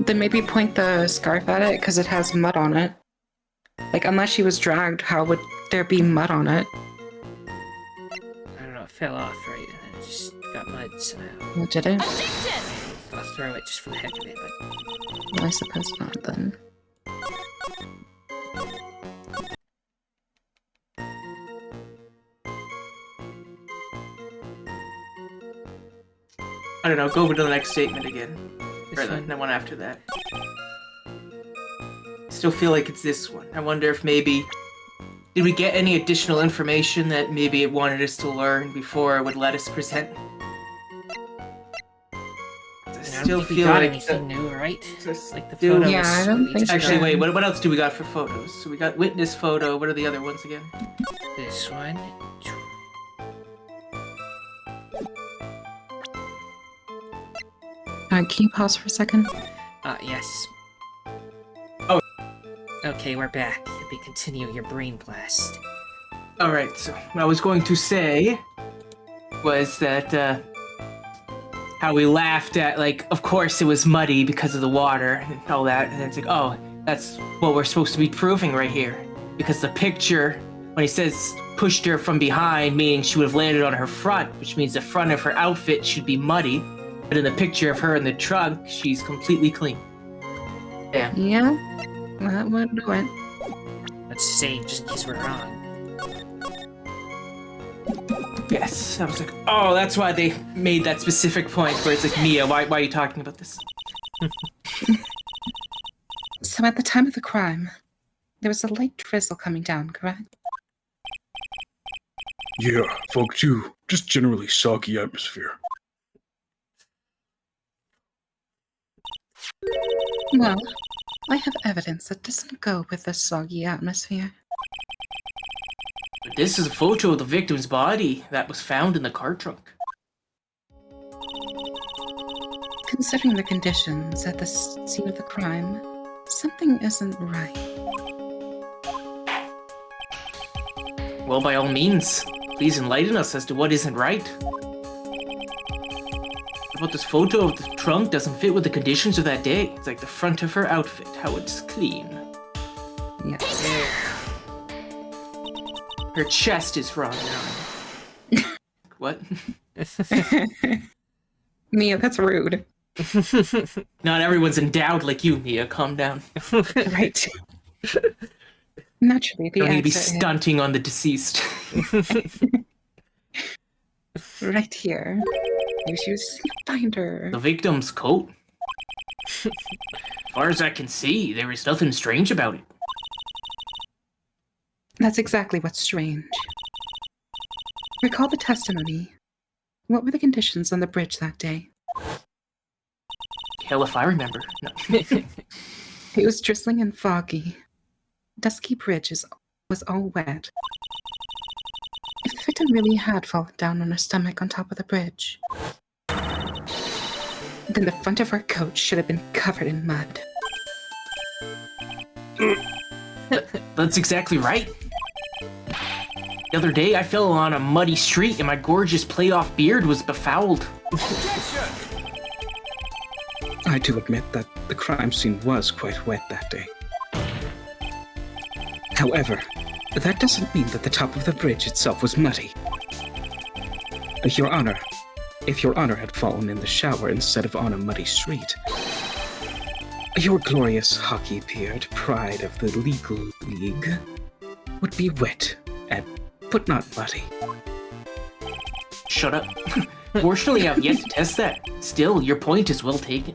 Then maybe point the scarf at it, because it has mud on it. Like, unless she was dragged, how would there be mud on it? I don't know, it fell off, right? And then it just got mud somehow. Well, did it? I'll throw it just for the heck of it, but... Well, I suppose not, then. I don't know, go over to the next statement again. This Or one? the one after that. Still feel like it's this one. I wonder if maybe... Did we get any additional information that maybe it wanted us to learn before it would let us present? I still feel got like... anything new, right? Just Like the do- photos. Yeah, I don't we think just Actually, got wait, what else do we got for photos? So we got witness photo, what are the other ones again? This one. Can you pause for a second? Yes. Oh. Okay, we're back. You may continue your brain blast. Alright, so what I was going to say was that, how we laughed at, like, of course it was muddy because of the water and all that, and it's like, oh, that's what we're supposed to be proving right here. Because the picture, when he says pushed her from behind, meaning she would have landed on her front, which means the front of her outfit should be muddy, but in the picture of her in the trunk, she's completely clean. Yeah. Yeah, that would do it. same, just in case we're wrong. Yes, I was like, oh, that's why they made that specific point where it's like, Mia, why are you talking about this? So at the time of the crime, there was a light drizzle coming down, correct? Yeah, fog too. Just generally soggy atmosphere. Well, I have evidence that doesn't go with the soggy atmosphere. But this is a photo of the victim's body that was found in the car trunk. Considering the conditions at the scene of the crime, something isn't right. Well, by all means, please enlighten us as to what isn't right. What about this photo of the trunk doesn't fit with the conditions of that day? It's like the front of her outfit, how it's clean. Yes. Her chest is wrong now. What? Mia, that's rude. Not everyone's endowed like you, Mia. Calm down. Right. Naturally, the Don't need to be answer stunting on the deceased. is right here. Maybe she was using a binder. The victim's coat. As far as I can see, there is nothing strange about it. That's exactly what's strange. Recall the testimony. What were the conditions on the bridge that day? Hell if I remember. No. It was drizzling and foggy. Dusky bridge was all wet. If the victim really had fallen down on her stomach on top of the bridge, then the front of her coat should have been covered in mud. That's exactly right. The other day, I fell on a muddy street and my gorgeous played-off beard was befouled. I do admit that the crime scene was quite wet that day. However, that doesn't mean that the top of the bridge itself was muddy. Your Honor, if Your Honor had fallen in the shower instead of on a muddy street, your glorious hockey-beard pride of the legal league would be wet, but not muddy. Shut up. Fortunately, I've yet to test that. Still, your point is well taken.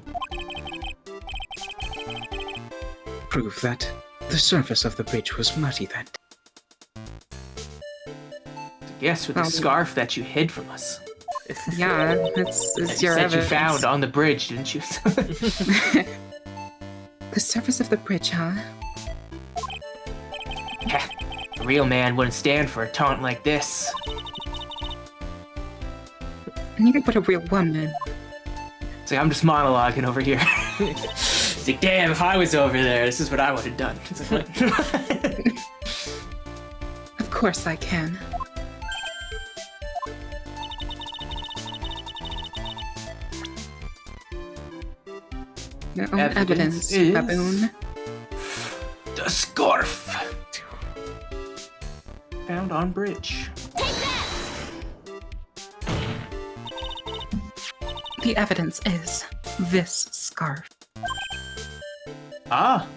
Prove that the surface of the bridge was muddy that day. Yes, with the scarf that you hid from us. Yeah, it's your That you evidence. found on the bridge, didn't you? The surface of the bridge, huh? Heh, a real man wouldn't stand for a taunt like this. Neither would a real woman. It's like, I'm just monologuing over here. It's like, damn, if I was over there, this is what I would have done. It's like, what? Of course I can. Your own Evidence evidence, is- baboon. The scarf! Found on bridge. The evidence is this scarf. Ah,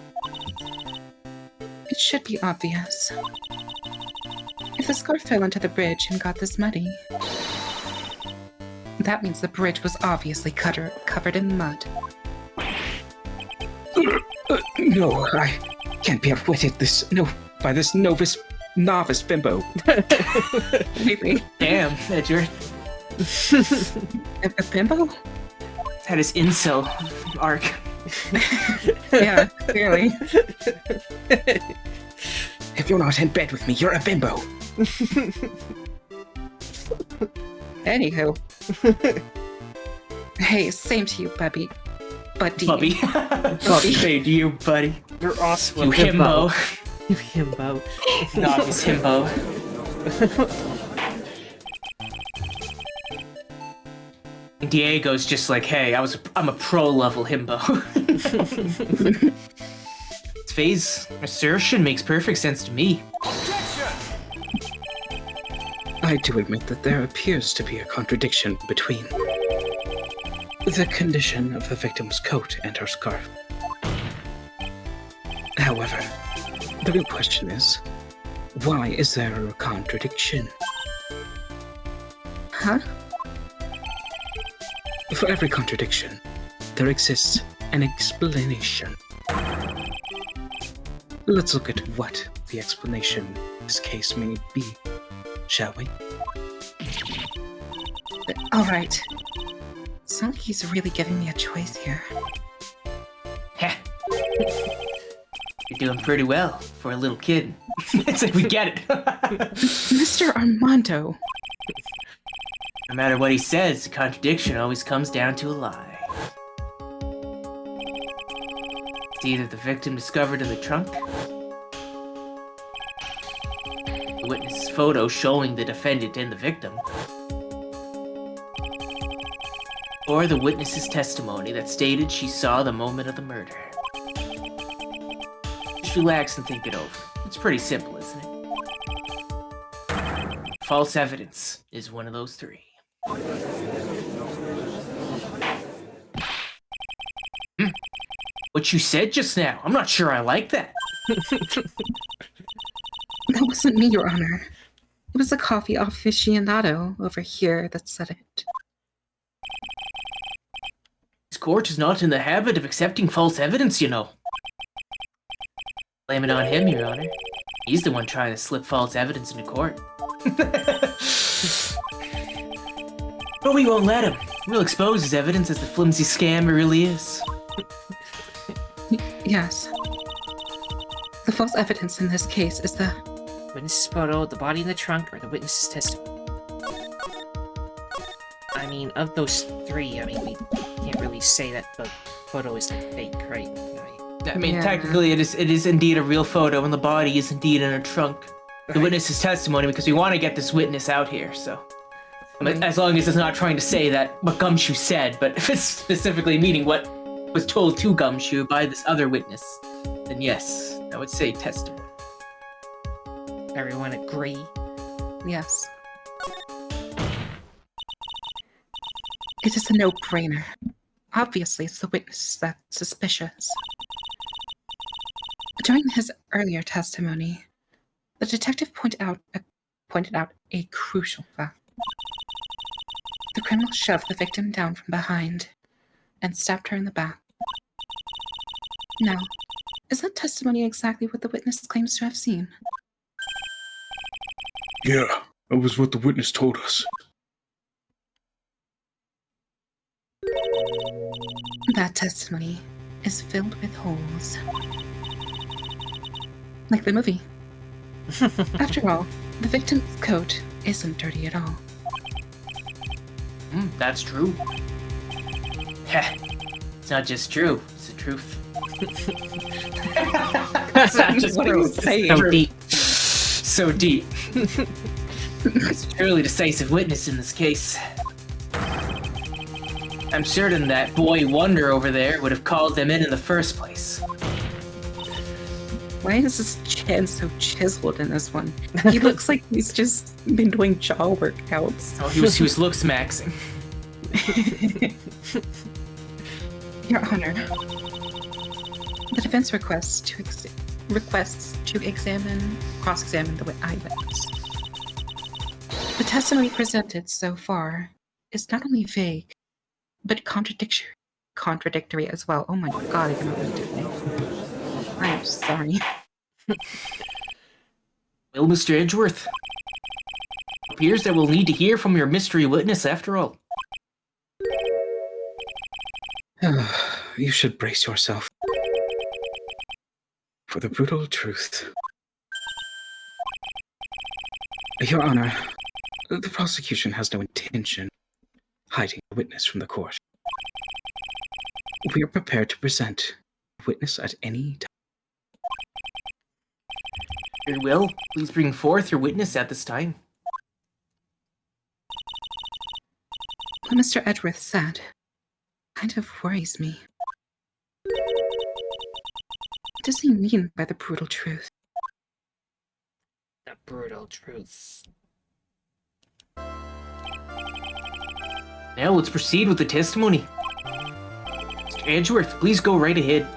It should be obvious. If the scarf fell into the bridge and got this muddy, that means the bridge was obviously covered in mud. No, I can't be outwitted by this novice bimbo. Maybe. damn, Edgar. A bimbo? Had his incel arc. Yeah, clearly. If you're not in bed with me, you're a bimbo. Anywho. Hey, same to you, Bubby. Buddy. Bubby. Bubby. Hey, to you, buddy. You're also You himbo. You himbo. Novice himbo. Diego's just like, hey, I'm a pro level himbo. Faye's assertion makes perfect sense to me. I do admit that there appears to be a contradiction between the condition of the victim's coat and her scarf. However, The real question is, why is there a contradiction? Huh? For every contradiction, there exists an explanation. Let's look at what the explanation in this case may be, shall we? Alright. It's not like he's really giving me a choice here. Heh. You're doing pretty well for a little kid. It's like we get it. Mr. Armando! No matter what he says, the contradiction always comes down to a lie. It's either the victim discovered in the trunk, the witness photo showing the defendant and the victim, or the witness's testimony that stated she saw the moment of the murder. Just relax and think it over. It's pretty simple, isn't it? False evidence is one of those three. What you said just now, I'm not sure I like that. That wasn't me, Your Honor. It was a coffee aficionado over here that said it. This court is not in the habit of accepting false evidence, you know. Blame it on him, Your Honor. He's the one trying to slip false evidence into court. But we won't let him. We'll expose his evidence as the flimsy scam it really is. Yes. The false evidence in this case is the... Witness's photo, the body in the trunk, or the witness's testimony. I mean, of those three, I mean, we can't really say that the photo is like fake, right? I mean, Yeah. technically it is indeed a real photo, and the body is indeed in a trunk. The Right. witness's testimony, because we want to get this witness out here, so... Right. As long as it's not trying to say that what Gumshoe said, but if it's specifically meaning what was told to Gumshoe by this other witness, then yes, I would say testimony. Everyone agree? Yes. It is a no-brainer. Obviously, it's the witness that's suspicious. During his earlier testimony, the detective pointed out a crucial fact. The criminal shoved the victim down from behind and stabbed her in the back. Now, is that testimony exactly what the witness claims to have seen? Yeah, that was what the witness told us. That testimony is filled with holes. Like the movie. After all, the victim's coat isn't dirty at all. That's true. Heh. It's not just true, it's the truth. It's not just What are true, you it's saying? the So truth. deep. So deep. It's a truly decisive witness in this case. I'm certain that boy Wonder over there would have called them in the first place. Why is his chin so chiseled in this one? He looks like he's just been doing jaw workouts. Oh, he was looks maxing. Your Honor, the defense requests to cross-examine the eyewitness. The testimony presented so far is not only vague, but contradictory as well. Oh my god, I cannot read it. I'm sorry. Well, Mr. Edgeworth, appears that we'll need to hear from your mystery witness after all. You should brace yourself for the brutal truth. Your Honor, the prosecution has no intention hiding the witness from the court. We are prepared to present the witness at any time. Very well, please bring forth your witness at this time. What Mr. Edgeworth said kind of worries me. What does he mean by the brutal truth? The brutal truth. Now let's proceed with the testimony. Mr. Edgeworth, please go right ahead.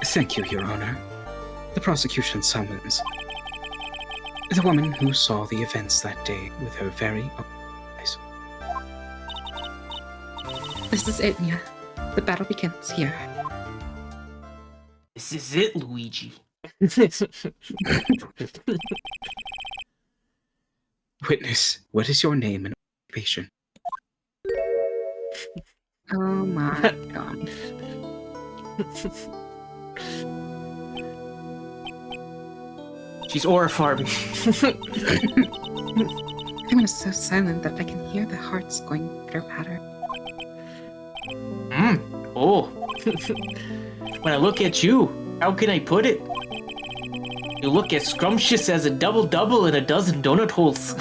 Thank you, Your Honor. The prosecution summons the woman who saw the events that day with her very own eyes. This is it, Mia. The battle begins here. This is it, Luigi. Witness, what is your name and occupation? Oh my god. She's aura-farming. Everyone is so silent that I can hear the hearts going pitter-patter. Oh. When I look at you, how can I put it? You look as scrumptious as a double-double in a dozen donut holes.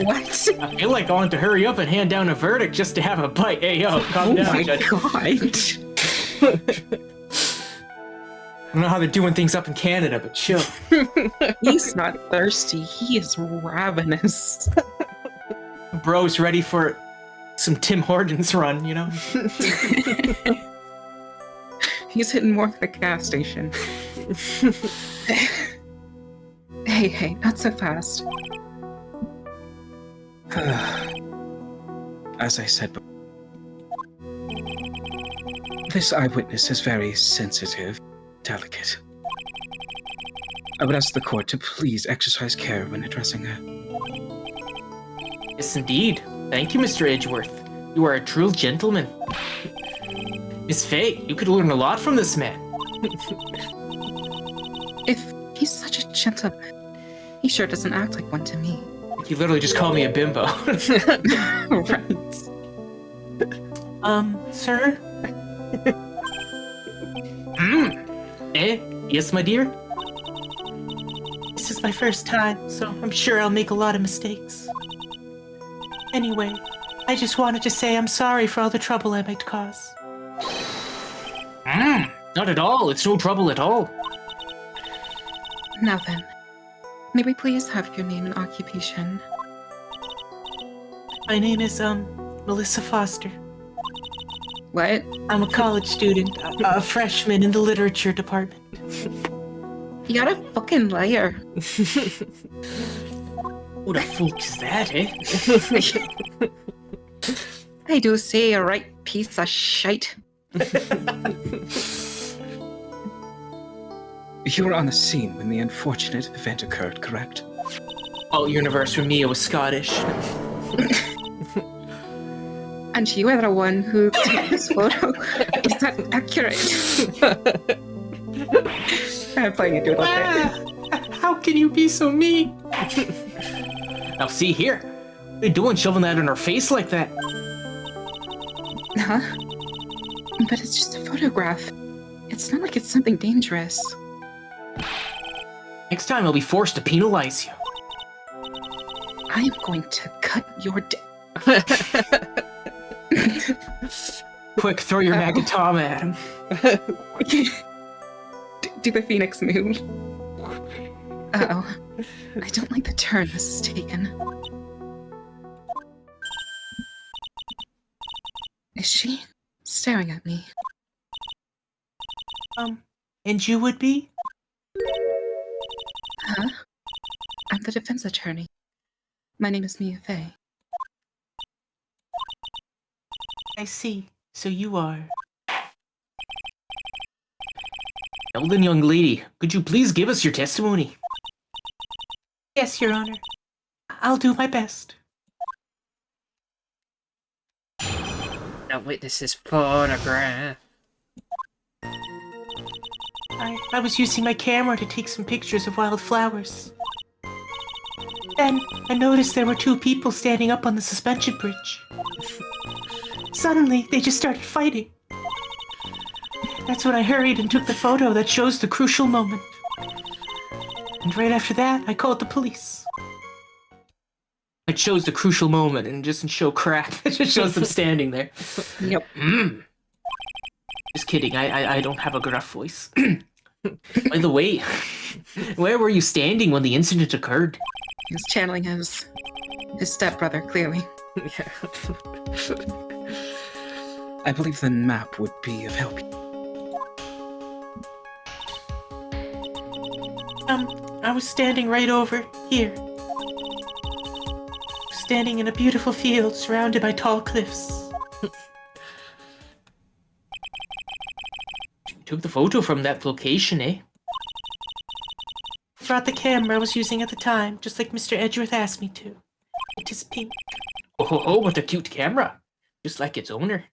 What? I feel like I want to hurry up and hand down a verdict just to have a bite. Hey, yo, calm down, my Judge. god. I don't know how they're doing things up in Canada, but chill. He's not thirsty. He is ravenous. Bro's ready for some Tim Hortons run, you know? He's hitting more than a gas station. Hey, not so fast. As I said before, this eyewitness is very sensitive, delicate. I would ask the court to please exercise care when addressing her. Yes, indeed. Thank you, Mr. Edgeworth. You are a true gentleman. Miss Faye, you could learn a lot from this man. If he's such a gentleman, he sure doesn't act like one to me. You literally just called me a bimbo. Right. Sir? Yes, my dear? This is my first time, so I'm sure I'll make a lot of mistakes. Anyway, I just wanted to say I'm sorry for all the trouble I might cause. Not at all. It's no trouble at all. Now then, may we please have your name and occupation? My name is, Melissa Foster. What? I'm a college student, a freshman in the literature department. You're a fucking liar. Who the fuck is that, eh? I do say a right piece of shite. You were on the scene when the unfortunate event occurred, correct? All universe for me, it was Scottish. And you are the one who took this photo. Is that accurate? I'm playing a doodle bit. How can you be so mean? Now see here. What are you doing shoving that in her face like that? Huh? But it's just a photograph. It's not like it's something dangerous. Next time I'll be forced to penalize you. I am going to cut your dick. Quick, throw your Magatama at him. Do the phoenix move. Uh-oh. I don't like the turn this is taken. Is she staring at me? And you would be? Huh? I'm the defense attorney. My name is Mia Fey. I see. So you are. Well then, young lady, could you please give us your testimony? Yes, Your Honor. I'll do my best. Now witness this photograph. I was using my camera to take some pictures of wildflowers. Then I noticed there were two people standing up on the suspension bridge. Suddenly, they just started fighting. That's when I hurried and took the photo that shows the crucial moment. And right after that, I called the police. It shows the crucial moment and doesn't show crap. It just shows them standing there. Yep. Just kidding, I don't have a gruff voice. By the way, where were you standing when the incident occurred? He was channeling his stepbrother, clearly. I believe the map would be of help. I was standing right over here. Standing in a beautiful field surrounded by tall cliffs. Took the photo from that location, eh? Brought the camera I was using at the time, just like Mr. Edgeworth asked me to. It is pink. Oh ho ho, what a cute camera. Just like its owner.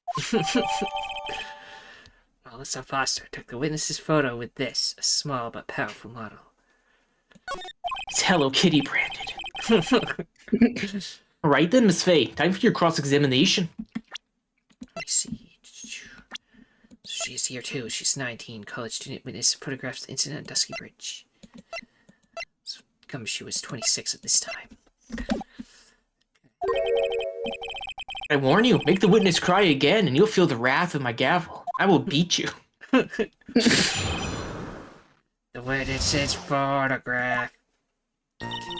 Melissa Foster took the witness's photo with this, a small but powerful model. It's Hello Kitty branded. Right then, Miss Faye, time for your cross-examination. Let me see. So she's here too. She's 19, college student, witness, photographs the incident at Dusky Bridge. So come, she was 26 at this time. I warn you, make the witness cry again and you'll feel the wrath of my gavel. I will beat you. The witness's photograph.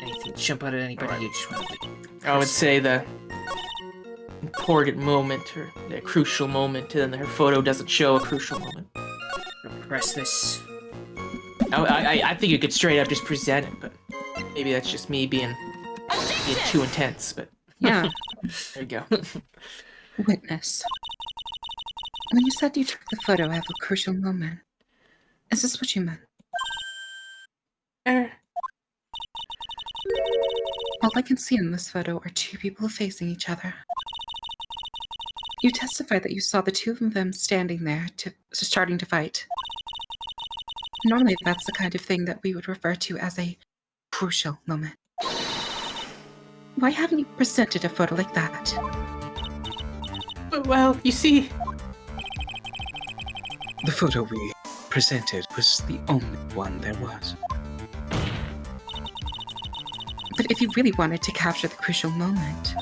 Anything jump out at anybody? You just want to... I would say the important moment or the crucial moment, and then her photo doesn't show a crucial moment. Press this. I think you could straight up just present it, but maybe that's just me being too intense. But Yeah. there you go. Witness. When you said you took the photo at a crucial moment, is this what you meant? All I can see in this photo are two people facing each other. You testified that you saw the two of them standing there, starting to fight. Normally, that's the kind of thing that we would refer to as a crucial moment. Why haven't you presented a photo like that? Well, you see... The photo we presented was the only one there was. But if you really wanted to capture the crucial moment,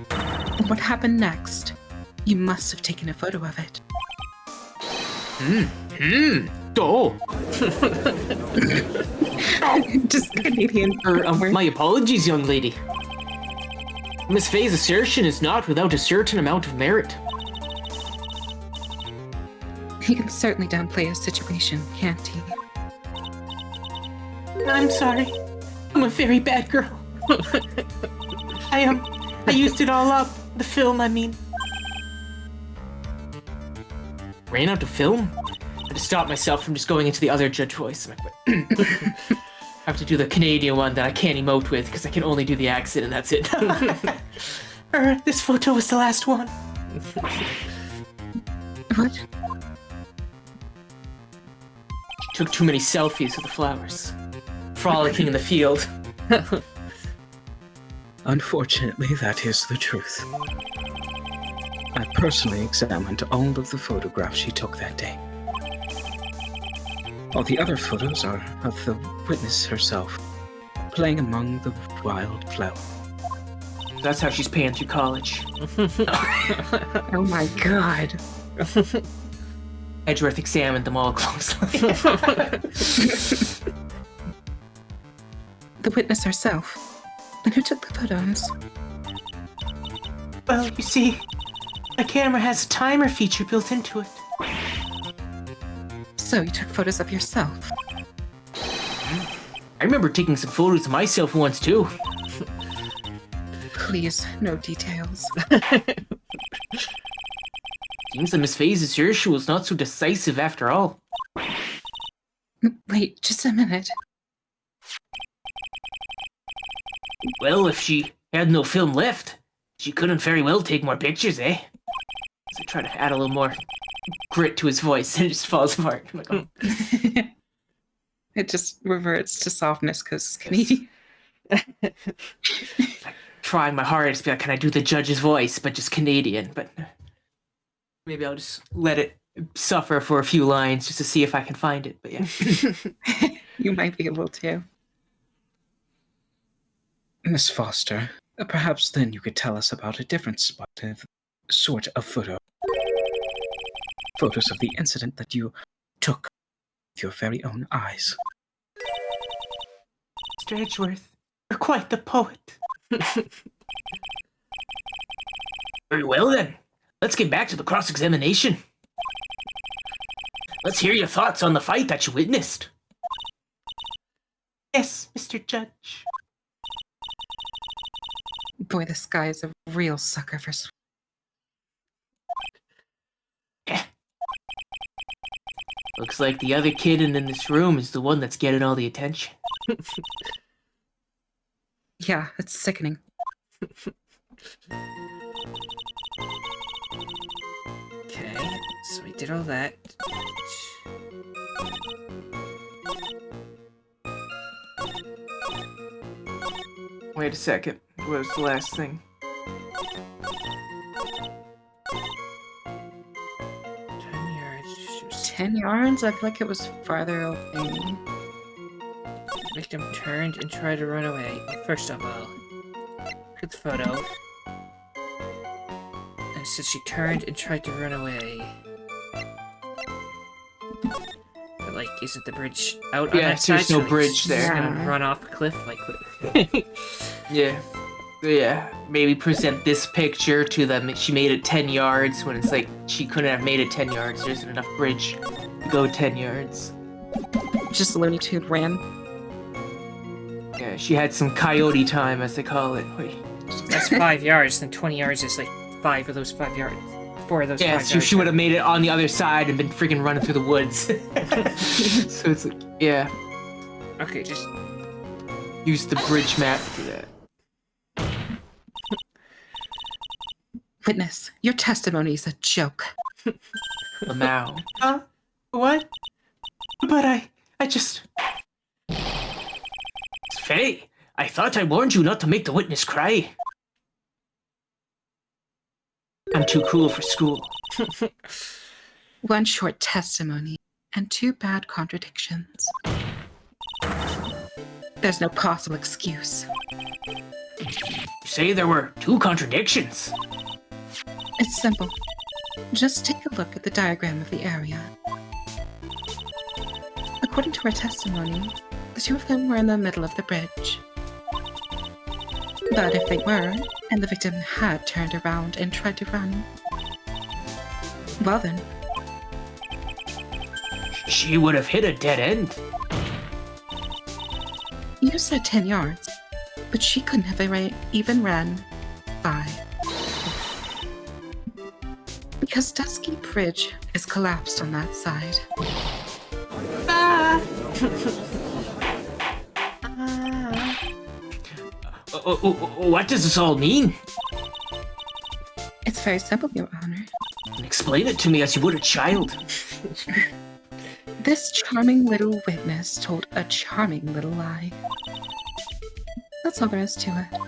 then what happened next? You must have taken a photo of it. Oh! Just Canadian. My apologies, young lady. Miss Faye's assertion is not without a certain amount of merit. He can certainly downplay a situation, can't he? I'm sorry. I'm a very bad girl. I used it all up. The film, I mean. Ran out of film? I had to stop myself from just going into the other judge voice. I have to do the Canadian one that I can't emote with because I can only do the accent and that's it. This photo was the last one. What? Took too many selfies of the flowers. Frolicking in the field. Unfortunately, that is the truth. I personally examined all of the photographs she took that day. All the other photos are of the witness herself, playing among the wild flowers. That's how she's paying through college. Oh my god. Edgeworth examined them all closely. The witness herself. And who took the photos? Well, you see, my camera has a timer feature built into it. So you took photos of yourself? I remember taking some photos of myself once too. Please, no details. Seems that Miss Faye's assertion was not so decisive after all. Wait, just a minute. Well, if she had no film left, she couldn't very well take more pictures, eh? So try to add a little more grit to his voice and it just falls apart. I'm like, oh. It just reverts to softness because it's Canadian. Trying my hardest to be like, can I do the judge's voice, but just Canadian? But maybe I'll just let it suffer for a few lines just to see if I can find it. But yeah. You might be able to. Miss Foster, perhaps then you could tell us about a different sort of photo. Photos of the incident that you took with your very own eyes. Mr. Edgeworth, you're quite the poet. Very well then. Let's get back to the cross-examination. Let's hear your thoughts on the fight that you witnessed. Yes, Mr. Judge. Boy, this guy is a real sucker for Looks like the other kid in this room is the one that's getting all the attention. Yeah, it's sickening. Okay, so we did all that. Wait a second. What was the last thing? 10 yards. 10 yards? I feel like it was farther away. Victim turned and tried to run away. First of all, look at the photo. And it says she turned and tried to run away. But, like, isn't the bridge out on that side? there's no So bridge she's there. gonna run off a cliff, like. Yeah. Yeah. Maybe present this picture to them. She made it 10 yards when it's like she couldn't have made it 10 yards. There isn't enough bridge to go 10 yards. Just Looney Tune ran. Yeah, she had some coyote time, as they call it. Wait. That's 5 yards, then 20 yards is like 4 of those 5 yards. Yeah, so she would have made it on the other side and been freaking running through the woods. So it's like, yeah. Okay, just Use the bridge map to do that. Witness, your testimony is a joke. Lamau. Huh? What? But I just... Faye, I thought I warned you not to make the witness cry. I'm too cool for school. One short testimony and 2 bad contradictions. There's no possible excuse. You say there were 2 contradictions. It's simple. Just take a look at the diagram of the area. According to her testimony, the 2 of them were in the middle of the bridge. But if they were, and the victim had turned around and tried to run, well then, She would have hit a dead end. you said 10 yards, but she couldn't have even ran 5. Because Dusky Bridge is collapsed on that side. What does this all mean? It's very simple, Your Honor. Explain it to me as you would a child. This charming little witness told a charming little lie. That's all there is to it.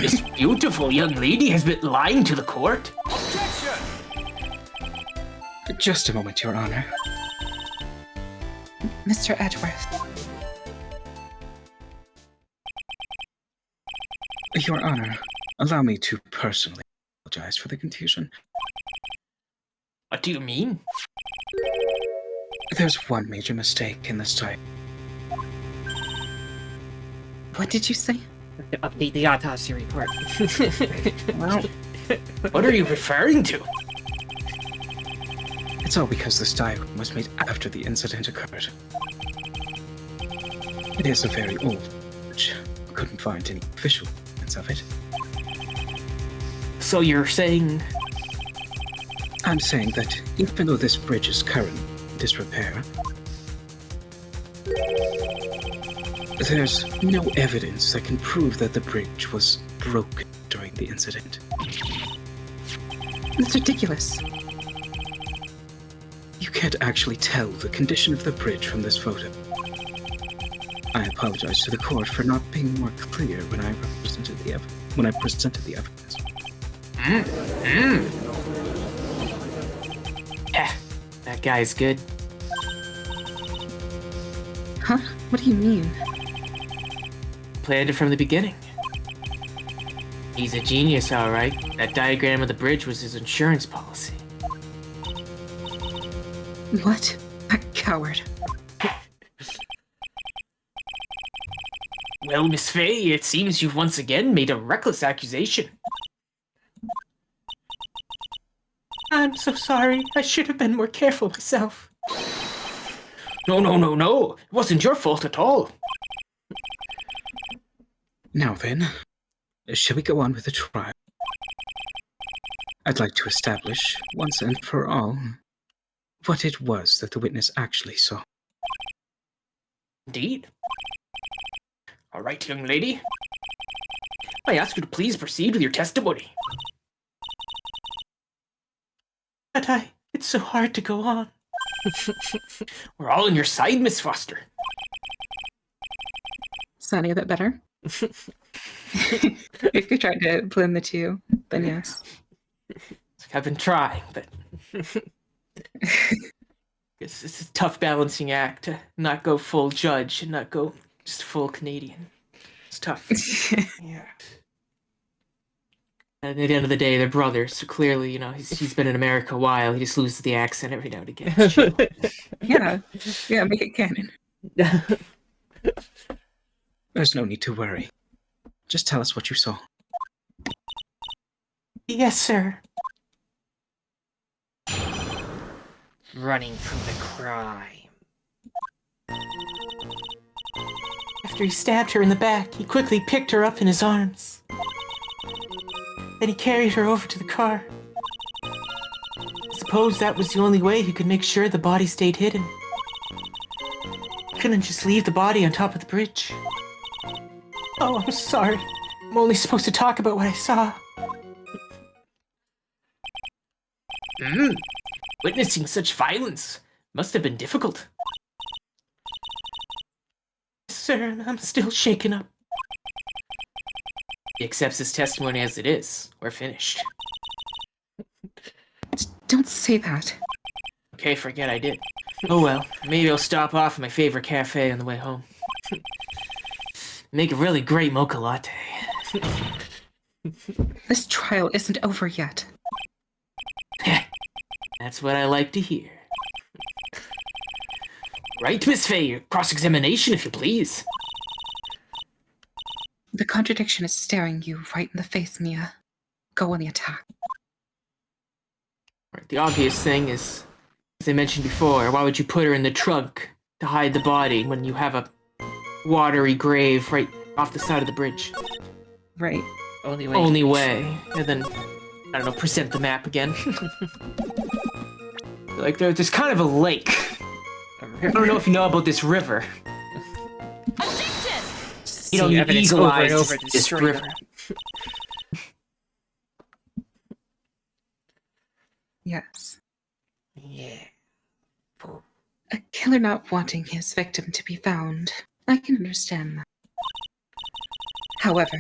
This beautiful young lady has been lying to the court. Just a moment, Your Honor. Mr. Edgeworth, Your Honor, allow me to personally apologize for the confusion. What do you mean? There's one major mistake in this type. what did you say? update the autopsy report. Well, What are you referring to? It's all because this diagram was made after the incident occurred. It is a very old bridge. Couldn't find any official evidence of it. So you're saying... I'm saying that even though this bridge is currently in disrepair, there's no evidence that can prove that the bridge was broken during the incident. that's ridiculous. You can't actually tell the condition of the bridge from this photo. I apologize to the court for not being more clear when I presented the evidence. Yeah, that guy's good. Huh? What do you mean? Planned it from the beginning. He's a genius, alright. That diagram of the bridge was his insurance policy. What? That coward. Well, Miss Faye, it seems you've once again made a reckless accusation. I'm so sorry. I should have been more careful myself. No. It wasn't your fault at all. Now then, shall we go on with the trial? I'd like to establish, once and for all, what it was that the witness actually saw. Indeed. All right, young lady. I ask you to please proceed with your testimony. But it's so hard to go on. We're all on your side, Miss Foster. Sounding a bit better. If you're trying to blend the two, then yes. I've been trying, but it's a tough balancing act to not go full judge and not go just full Canadian. It's tough. Yeah. And at the end of the day, they're brothers, so clearly, you know, he's been in America a while. He just loses the accent every now and again. It's chill. Yeah, make it canon. There's no need to worry. Just tell us what you saw. Yes, sir. Running from the crime. After he stabbed her in the back, he quickly picked her up in his arms. Then he carried her over to the car. I suppose that was the only way he could make sure the body stayed hidden. He couldn't just leave the body on top of the bridge. Oh, I'm sorry. I'm only supposed to talk about what I saw. Witnessing such violence must have been difficult. Sir, I'm still shaken up. He accepts his testimony as it is. We're finished. Don't say that. Okay, forget I did. Oh well, maybe I'll stop off at my favorite cafe on the way home. Make a really great mocha latte. This trial isn't over yet. That's what I like to hear. Right, Miss Faye, cross-examination if you please. The contradiction is staring you right in the face, Mia. Go on the attack. Right, the obvious thing is, as I mentioned before, why would you put her in the trunk to hide the body when you have a watery grave right off the side of the bridge? Right. Only way. And then, I don't know, present the map again. Like, there's kind of a lake. I don't know if you know about this river. You know, you eagle eyes this river. Yes. Yeah. A killer not wanting his victim to be found. I can understand that. However,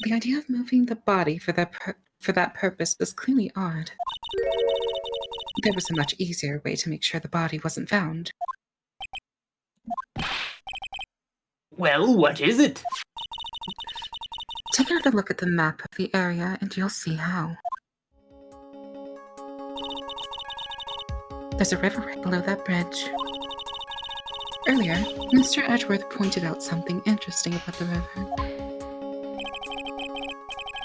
the idea of moving the body for that purpose is clearly odd. There was a much easier way to make sure the body wasn't found. Well, what is it? Take another look at the map of the area and you'll see how. There's a river right below that bridge. Earlier, Mr. Edgeworth pointed out something interesting about the river.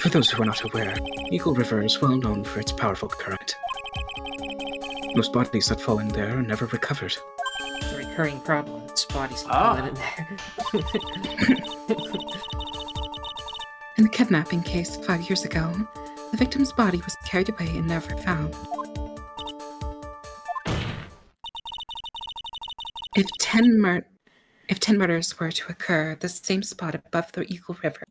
For those who are not aware, Eagle River is well known for its powerful current. Most bodies that fall in there are never recovered. A recurring problem. It's bodies falling in there. In the kidnapping case 5 years ago, the victim's body was carried away and never found. If 10 murders were to occur at the same spot above the Eagle River,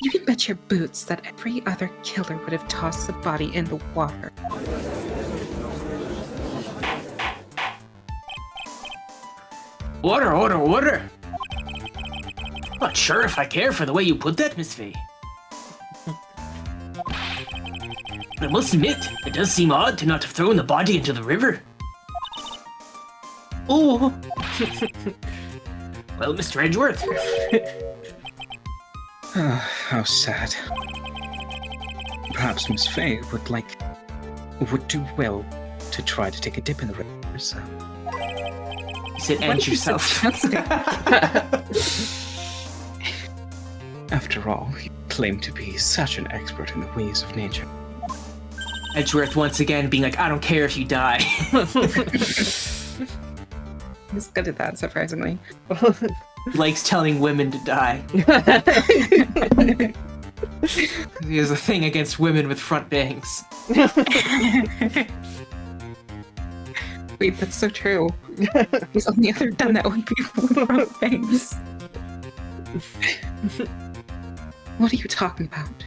you can bet your boots that every other killer would have tossed the body in the water. Order! Not sure if I care for the way you put that, Miss Faye. But I must admit, it does seem odd to not have thrown the body into the river. Oh! Well, Mr. Edgeworth. How sad. Perhaps Miss Faye would do well to try to take a dip in the river, so... You said end yourself. After all, you claim to be such an expert in the ways of nature. Edgeworth once again being like, I don't care if you die. He's good at that, surprisingly. He likes telling women to die. He has a thing against women with front bangs. Wait, that's so true. He's only ever done that with people with front bangs. What are you talking about?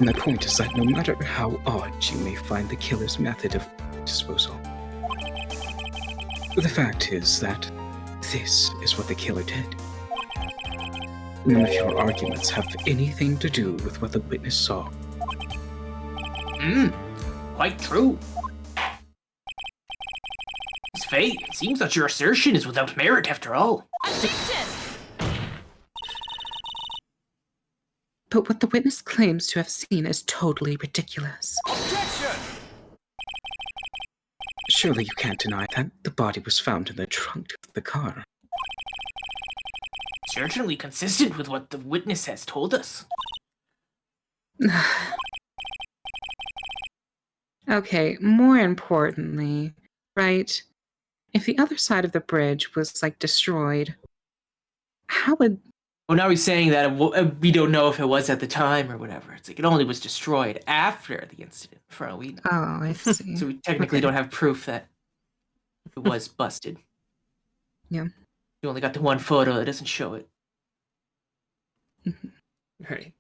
My point is that no matter how odd you may find the killer's method of disposal, the fact is that this is what the killer did. None of your arguments have anything to do with what the witness saw. Quite true. Miss Faye, it seems that your assertion is without merit after all. But what the witness claims to have seen is totally ridiculous. Surely you can't deny that the body was found in the trunk of the car. Certainly consistent with what the witness has told us. Okay, more importantly, right? If the other side of the bridge was, like, destroyed, how would... Well, now he's saying that we don't know if it was at the time or whatever. It's like it only was destroyed after the incident. For all we know. Oh, I see. So we technically don't have proof that it was busted. Yeah. You only got the one photo that doesn't show it. Right.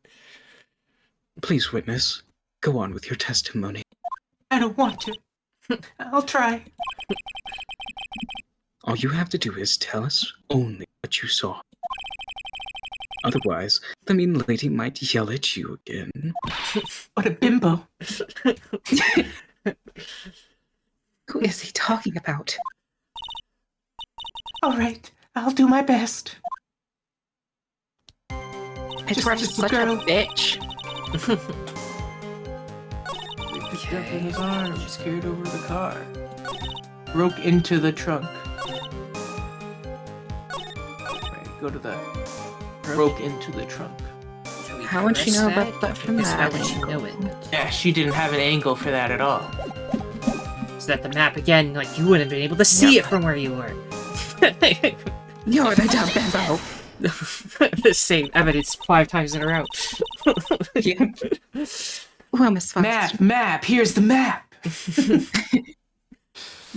Please, witness, go on with your testimony. I don't want to. I'll try. All you have to do is tell us only what you saw. Otherwise, the mean lady might yell at you again. What a bimbo. Who is he talking about? All right, I'll do my best. It's just such girl. a bitch. Picked up in his arms, carried over the car. Broke into the trunk. Right, go to the... Broke into the trunk. How would she know about that from Because how that would she angle? know it? Yeah, she didn't have an angle for that at all. So that the map, again, like, you wouldn't have been able to see it from where you were. You're the dumb bimbo. The same evidence 5 times in a row. Yeah. Well, Miss Foster, Map, here's the map!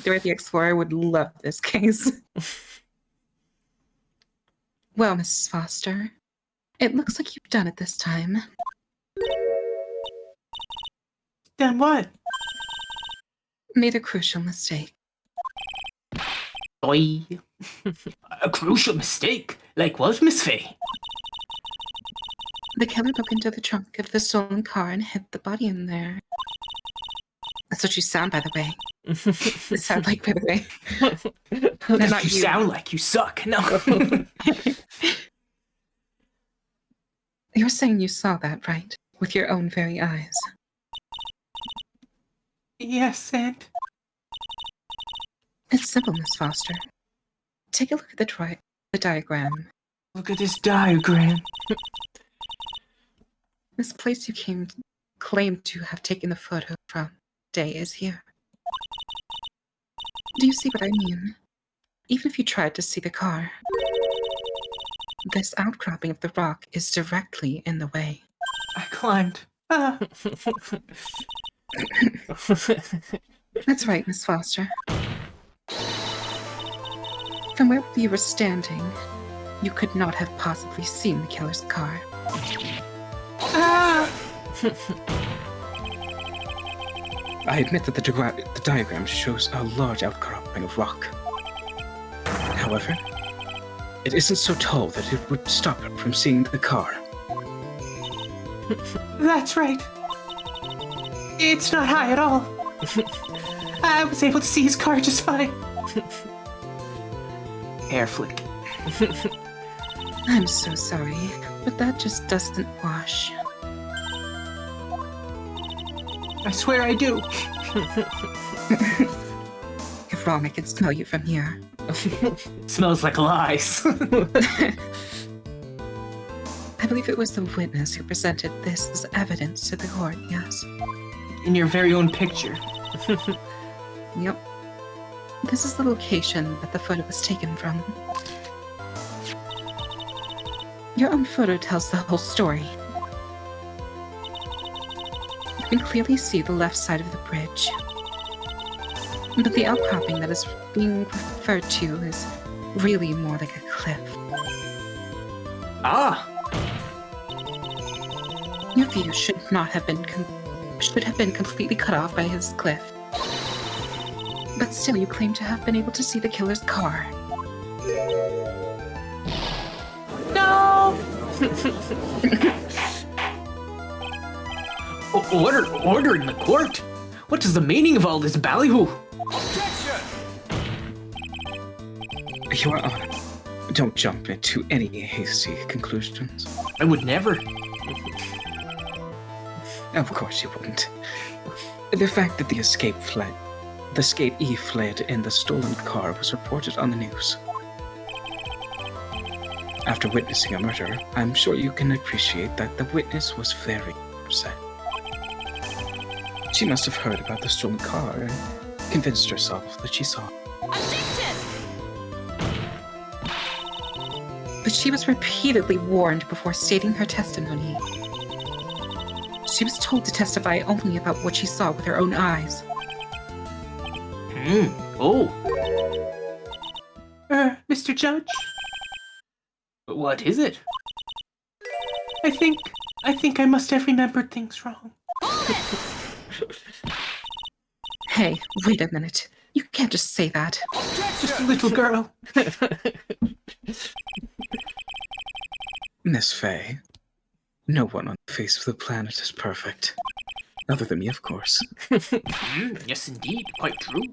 Dorothy Explorer would love this case. Well, Mrs. Foster, it looks like you've done it this time. Done what? Made a crucial mistake. Oi. A crucial mistake? Like what, Miss Faye? The killer broke into the trunk of the stolen car and hid the body in there. That's what you sound, by the way. You sound like, by the way. That's not you you. sound like you suck. No. You're saying you saw that, right? With your own very eyes. Yes, and... It's simple, Miss Foster. Take a look at the diagram. Look at this diagram. This place you claimed to have taken the photo from day is here. Do you see what I mean? Even if you tried to see the car, this outcropping of the rock is directly in the way. I climbed. Ah. That's right, Miss Foster. From where you were standing, you could not have possibly seen the killer's car. Ah. I admit that the diagram shows a large outcropping of rock. However, it isn't so tall that it would stop him from seeing the car. That's right. It's not high at all. I was able to see his car just fine. Hair flick. I'm so sorry, but that just doesn't wash. I swear I do. You're wrong, I can smell you from here. Smells like lies. I believe it was the witness who presented this as evidence to the court, yes? In your very own picture. Yep. This is the location that the photo was taken from. Your own photo tells the whole story. You can clearly see the left side of the bridge. But the outcropping that is being referred to is really more like a cliff. Ah! Your view should have been completely cut off by his cliff. But still, you claim to have been able to see the killer's car. No! Order in the court? What is the meaning of all this ballyhoo? Your Honor, don't jump into any hasty conclusions. I would never. Of course you wouldn't. The fact that the escapee fled in the stolen car was reported on the news. After witnessing a murder, I'm sure you can appreciate that the witness was very upset. She must have heard about the stolen car and convinced herself that she saw it. But she was repeatedly warned before stating her testimony. She was told to testify only about what she saw with her own eyes. Oh. Mr. Judge? What is it? I think I must have remembered things wrong. Hey, wait a minute. You can't just say that. Just a little girl. Miss Faye, no one on the face of the planet is perfect. Other than me, of course. Yes, indeed. Quite true.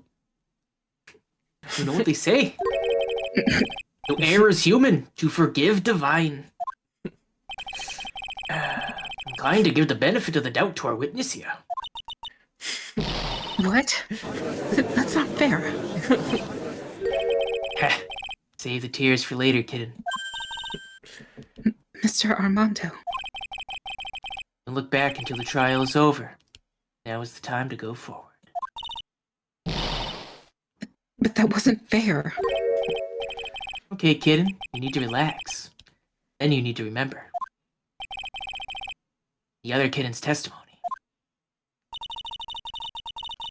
You know what they say? No error is human, to forgive divine. Inclined to give the benefit of the doubt to our witness here. What? That's not fair. Save the tears for later, kitten. Mr. Armando. Don't look back until the trial is over. Now is the time to go forward. But that wasn't fair. Okay, kitten, you need to relax. Then you need to remember the other kitten's testimony.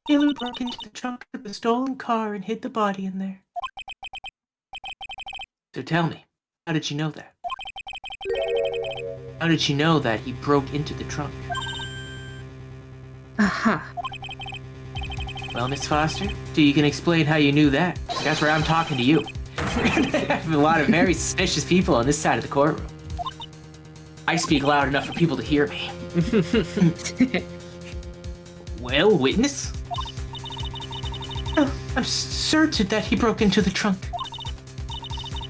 Killer broke into the trunk of the stolen car and hid the body in there. So tell me, how did she know that? How did she know that he broke into the trunk? Aha. Well, Miss Foster, so you can explain how you knew that. That's where I'm talking to you. We're gonna have a lot of very suspicious people on this side of the courtroom. I speak loud enough for people to hear me. Well, witness? I'm certain that he broke into the trunk.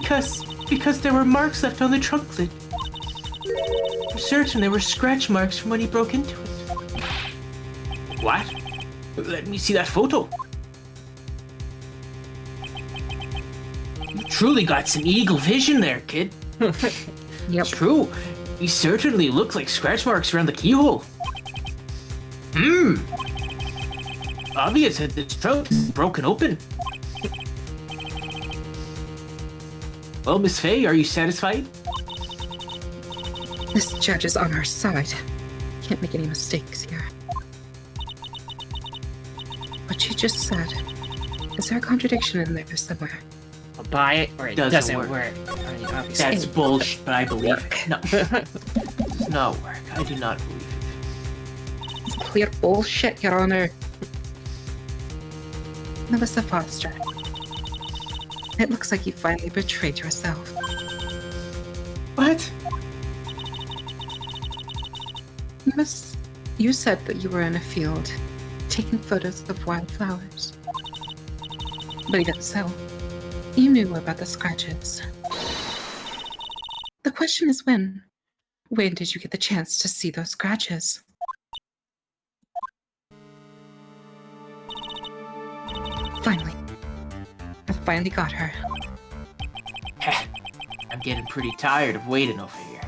Because there were marks left on the trunk lid. I'm certain there were scratch marks from when he broke into it. What? Let me see that photo. You truly got some eagle vision there, kid. Yep. It's true. These certainly look like scratch marks around the keyhole. Obvious that this trunk is broken open. Well, Miss Faye, are you satisfied? This judge is on our side. Can't make any mistakes here. What you just said, is there a contradiction in there somewhere? I'll buy it or it doesn't work. I mean, obviously. That's bullshit, but I believe it. No. It does not work. I do not believe it. It's clear bullshit, Your Honor. Melissa Foster. It looks like you finally betrayed yourself. What? You said that you were in a field, taking photos of wildflowers. But even so, you knew about the scratches. The question is when? When did you get the chance to see those scratches? Finally. I finally got her. I'm getting pretty tired of waiting over here.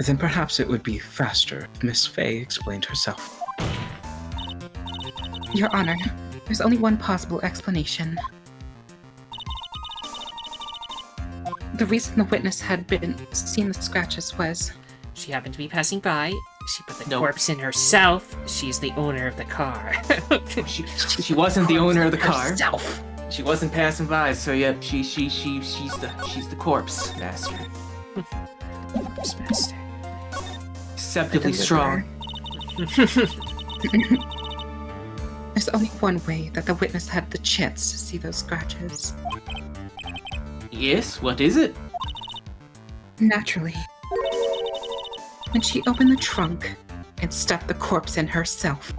Then perhaps it would be faster if Miss Faye explained herself. Your Honor, There's only one possible explanation. The reason the witness had seen the scratches was... She happened to be passing by. She put the Nope. corpse in herself. She's the owner of the car. She wasn't the owner of the car. Herself. She wasn't passing by, so yep, she's the corpse master. Corpse master. Deceptively strong. There's only one way that the witness had the chance to see those scratches. Yes, what is it? Naturally. When she opened the trunk and stuffed the corpse in herself.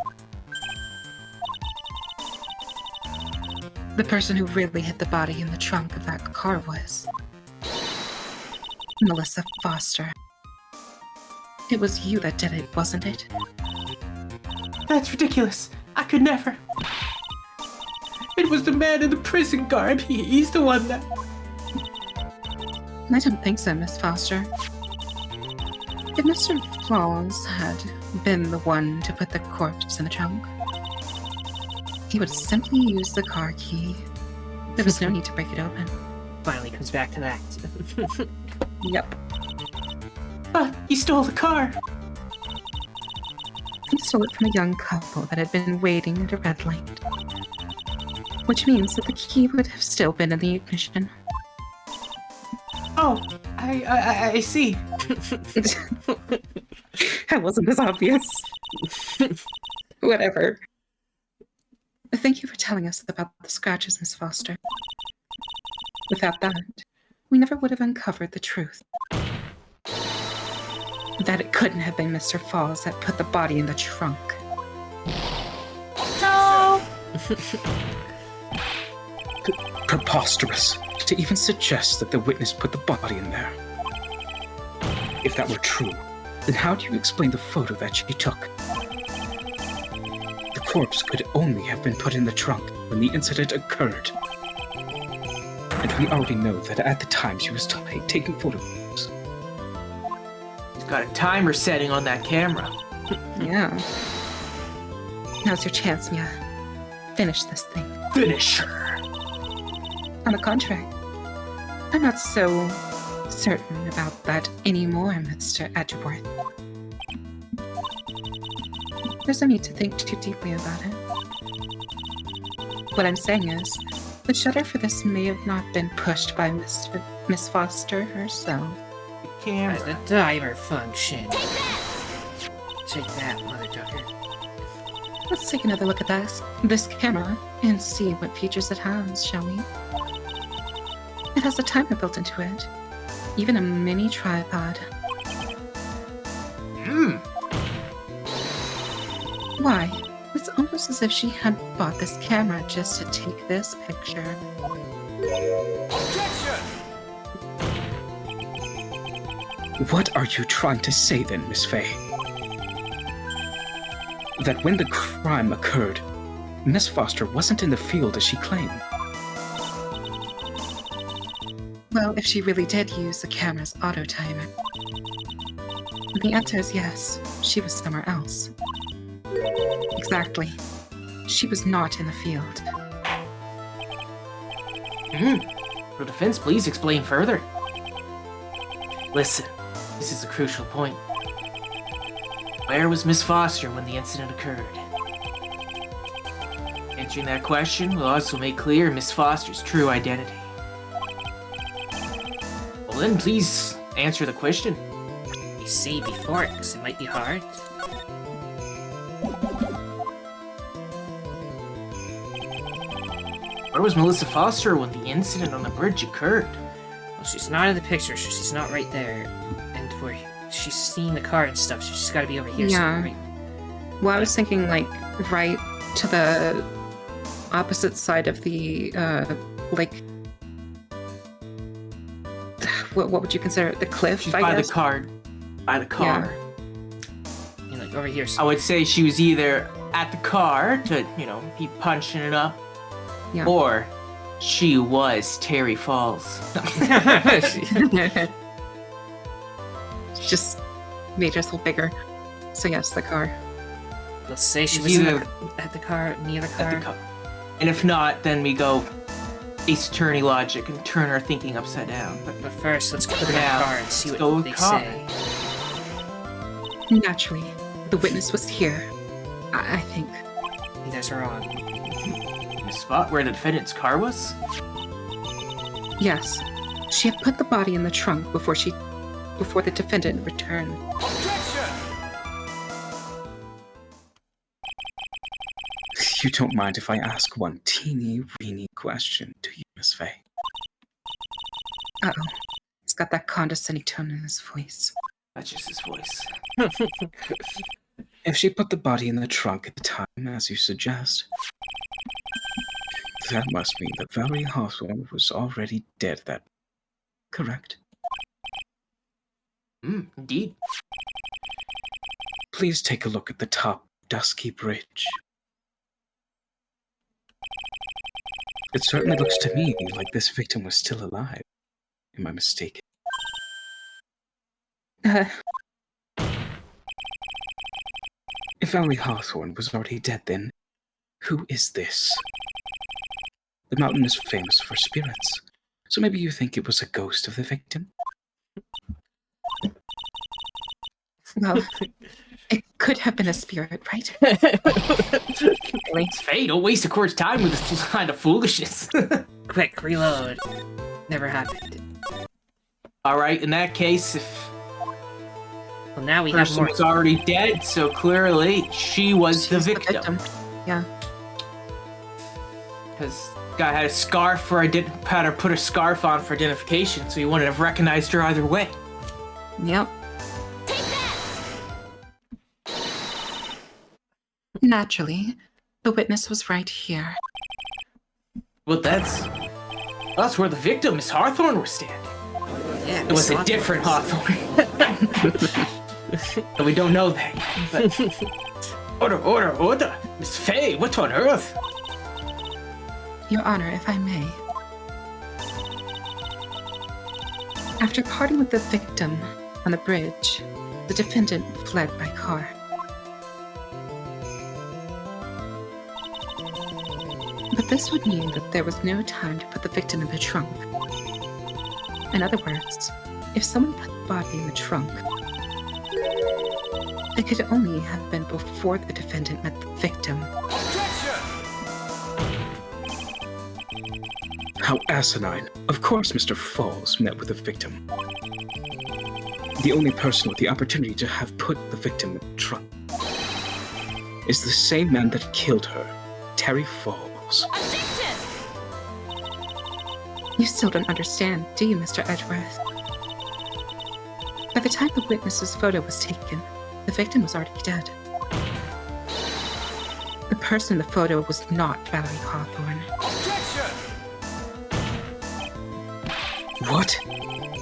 The person who really hid the body in the trunk of that car was... Melissa Foster. It was you that did it, wasn't it? That's ridiculous. I could never. It was the man in the prison garb. He's the one that... I don't think so, Miss Foster. If Mr. Falls had been the one to put the corpse in the trunk, he would simply use the car key. There was no need to break it open. Finally comes back to that. Yep. But he stole the car. He stole it from a young couple that had been waiting at a red light. Which means that the key would have still been in the ignition. Oh, I see. That wasn't as obvious. Whatever. Thank you for telling us about the scratches, Miss Foster. Without that, we never would have uncovered the truth. That it couldn't have been Mr. Falls that put the body in the trunk. No! Preposterous to even suggest that the witness put the body in there. If that were true, then how do you explain the photo that she took? The corpse could only have been put in the trunk when the incident occurred. And we already know that at the time she was taking photos. He's got a timer setting on that camera. Yeah. Now's your chance, Mia. Finish this thing. Finish her. On the contrary, I'm not so certain about that anymore, Mr. Edgeworth. There's no need to think too deeply about it. What I'm saying is, the shutter for this may have not been pushed by Miss Foster herself. The camera. As the timer function. Take that, mother ducker. Let's take another look at this camera and see what features it has, shall we? It has a timer built into it. Even a mini tripod. Why? It's almost as if she had bought this camera just to take this picture. What are you trying to say then, Miss Faye? That when the crime occurred, Miss Foster wasn't in the field as she claimed. Well, if she really did use the camera's auto timer. The answer is yes, she was somewhere else. Exactly. She was not in the field. For defense, please explain further. Listen, this is a crucial point. Where was Miss Foster when the incident occurred? Answering that question will also make clear Miss Foster's true identity. Well then, please answer the question. You say before it, because it might be hard. Where was Melissa Foster when the incident on the bridge occurred? Well, she's not in the picture, so she's not right there. And where she's seen the car and stuff, so she's got to be over here Yeah. somewhere, right? Well, I was thinking, like, right to the opposite side of the, like... What would you consider it? The cliff, She's I by guess? the car. By the car. You know, like over here I somewhere. would say she was either at the car to, be punching it up, Yeah. or she was Terry Falls. Just made herself bigger. So yes, the car. Let's say she She's was either at the car, near the At car. the car. And if not, then we go Ace Attorney logic and turn our thinking upside down. But first, let's go to the Now, car and see let's go what with they car. say. Naturally, the witness was here. I think. You guys are wrong. The spot where the defendant's car was? Yes, she had put the body in the trunk before the defendant returned. You don't mind if I ask one teeny-weeny question to you, Miss Faye? Uh-oh. He's got that condescending tone in his voice. That's just his voice. If she put the body in the trunk at the time, as you suggest, that must mean that Valerie Hawthorne was already dead that... Correct? Indeed. Please take a look at the top dusky bridge. It certainly looks to me like this victim was still alive. Am I mistaken? If Valerie Hawthorne was already dead, then who is this? The mountain is famous for spirits, so maybe you think it was a ghost of the victim? Well, it could have been a spirit, right? It's Faye, don't waste a court's time with this kind of foolishness. Quick, reload. Never happened. Alright, in that case, if Well, now we the have person more. was already dead, so clearly she was the She's victim. Yeah. Because guy had a scarf for had her put a scarf on for identification, so you wouldn't have recognized her either way. Yep. Naturally, the witness was right here. Well, that's where the victim, Miss Hawthorne, was standing. Yeah, It was a different Hawthorne. And we don't know that. But... Order! Miss Faye, what on earth? Your Honor, if I may. After parting with the victim on the bridge, the defendant fled by car. But this would mean that there was no time to put the victim in the trunk. In other words, if someone put the body in the trunk, it could only have been before the defendant met the victim. How asinine. Of course Mr. Falls met with the victim. The only person with the opportunity to have put the victim in the trunk is the same man that killed her, Terry Falls. You still don't understand, do you, Mr. Edgeworth? By the time the witness's photo was taken, the victim was already dead. The person in the photo was not Valerie Hawthorne. What?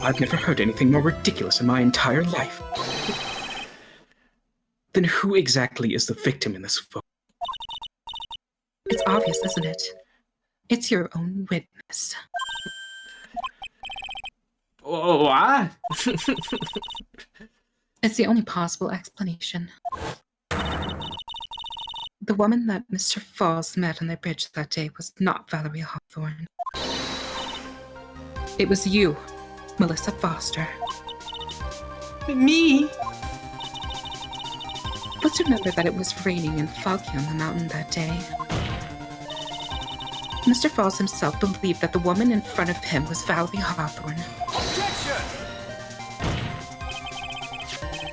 I've never heard anything more ridiculous in my entire life. Then who exactly is the victim in this photo? It's obvious, isn't it? It's your own witness. Oh, what? It's the only possible explanation. The woman that Mr. Falls met on the bridge that day was not Valerie Hawthorne. It was you, Melissa Foster. Me? Let's remember that it was raining and foggy on the mountain that day. Mr. Falls himself believed that the woman in front of him was Valerie Hawthorne.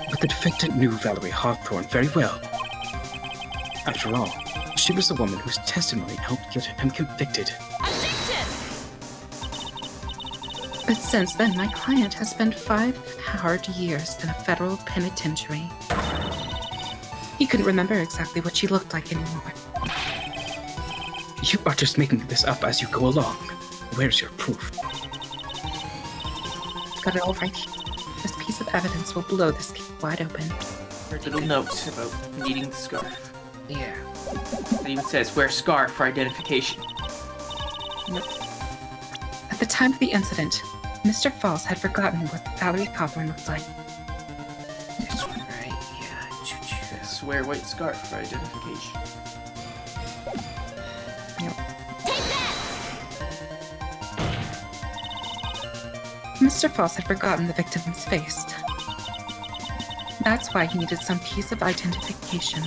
But the defendant knew Valerie Hawthorne very well. After all, she was the woman whose testimony helped get him convicted. But since then, my client has spent 5 hard years in a federal penitentiary. He couldn't remember exactly what she looked like anymore. You are just making this up as you go along. Where's your proof? Got it all right here. This piece of evidence will blow this case wide open. Her little note about needing the scarf. Yeah. It even says, wear scarf for identification. At the time of the incident, Mr. Falls had forgotten what Valerie Hawthorne looked like. This one, right? Yeah. Yes, wear white scarf for identification. Yep. Mr. False had forgotten the victim's face. That's why he needed some piece of identification,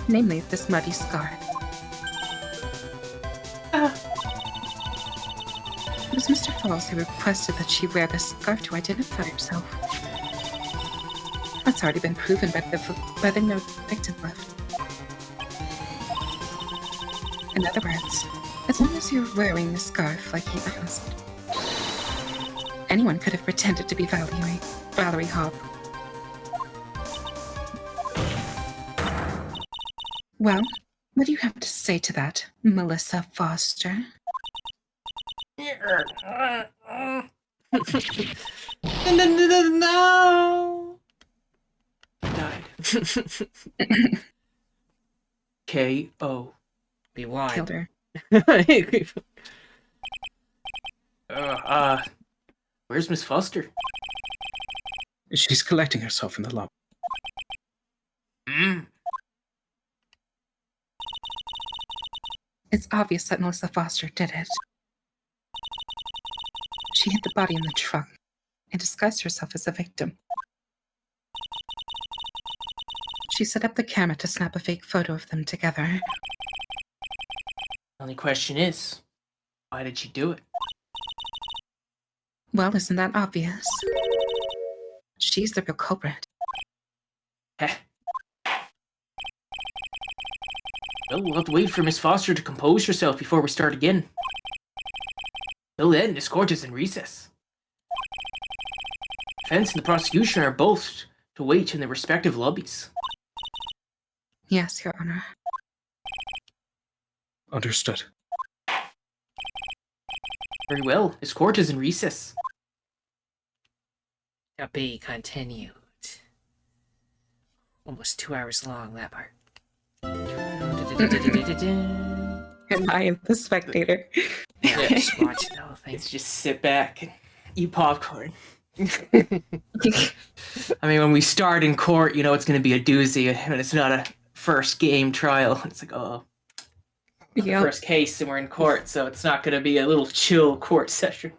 namely this muddy scarf. It was Mr. Falls who requested that she wear this scarf to identify herself. That's already been proven by the note victim left. In other words, as long as you're wearing the scarf like he asked, anyone could have pretended to be Valerie Hobb. Well, what do you have to say to that, Melissa Foster? No! Died. K.O. We won. Killed her. Where's Miss Foster? She's collecting herself in the lobby. It's obvious that Melissa Foster did it. She hid the body in the trunk and disguised herself as a victim. She set up the camera to snap a fake photo of them together. Only question is, why did she do it? Well, isn't that obvious? She's the real culprit. Heh. Well, we'll have to wait for Miss Foster to compose herself before we start again. Till then, this court is in recess. Defense and the prosecution are both to wait in their respective lobbies. Yes, Your Honor. Understood. Very well, this court is in recess. To be continued. Almost 2 hours long, that part. Am I the spectator? Yeah, just watch the whole thing. Let's just sit back and eat popcorn. I mean, when we start in court, you know it's going to be a doozy, and it's not a first game trial. It's like, oh, Yep. first case, and we're in court, so it's not going to be a little chill court session.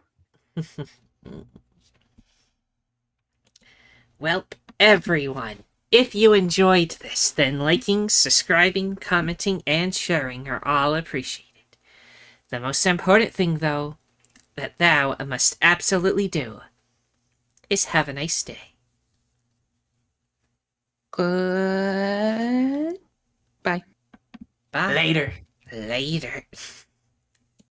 Well, everyone, if you enjoyed this, then liking, subscribing, commenting, and sharing are all appreciated. The most important thing, though, that thou must absolutely do is have a nice day. Good. Bye. Bye. Later. Later.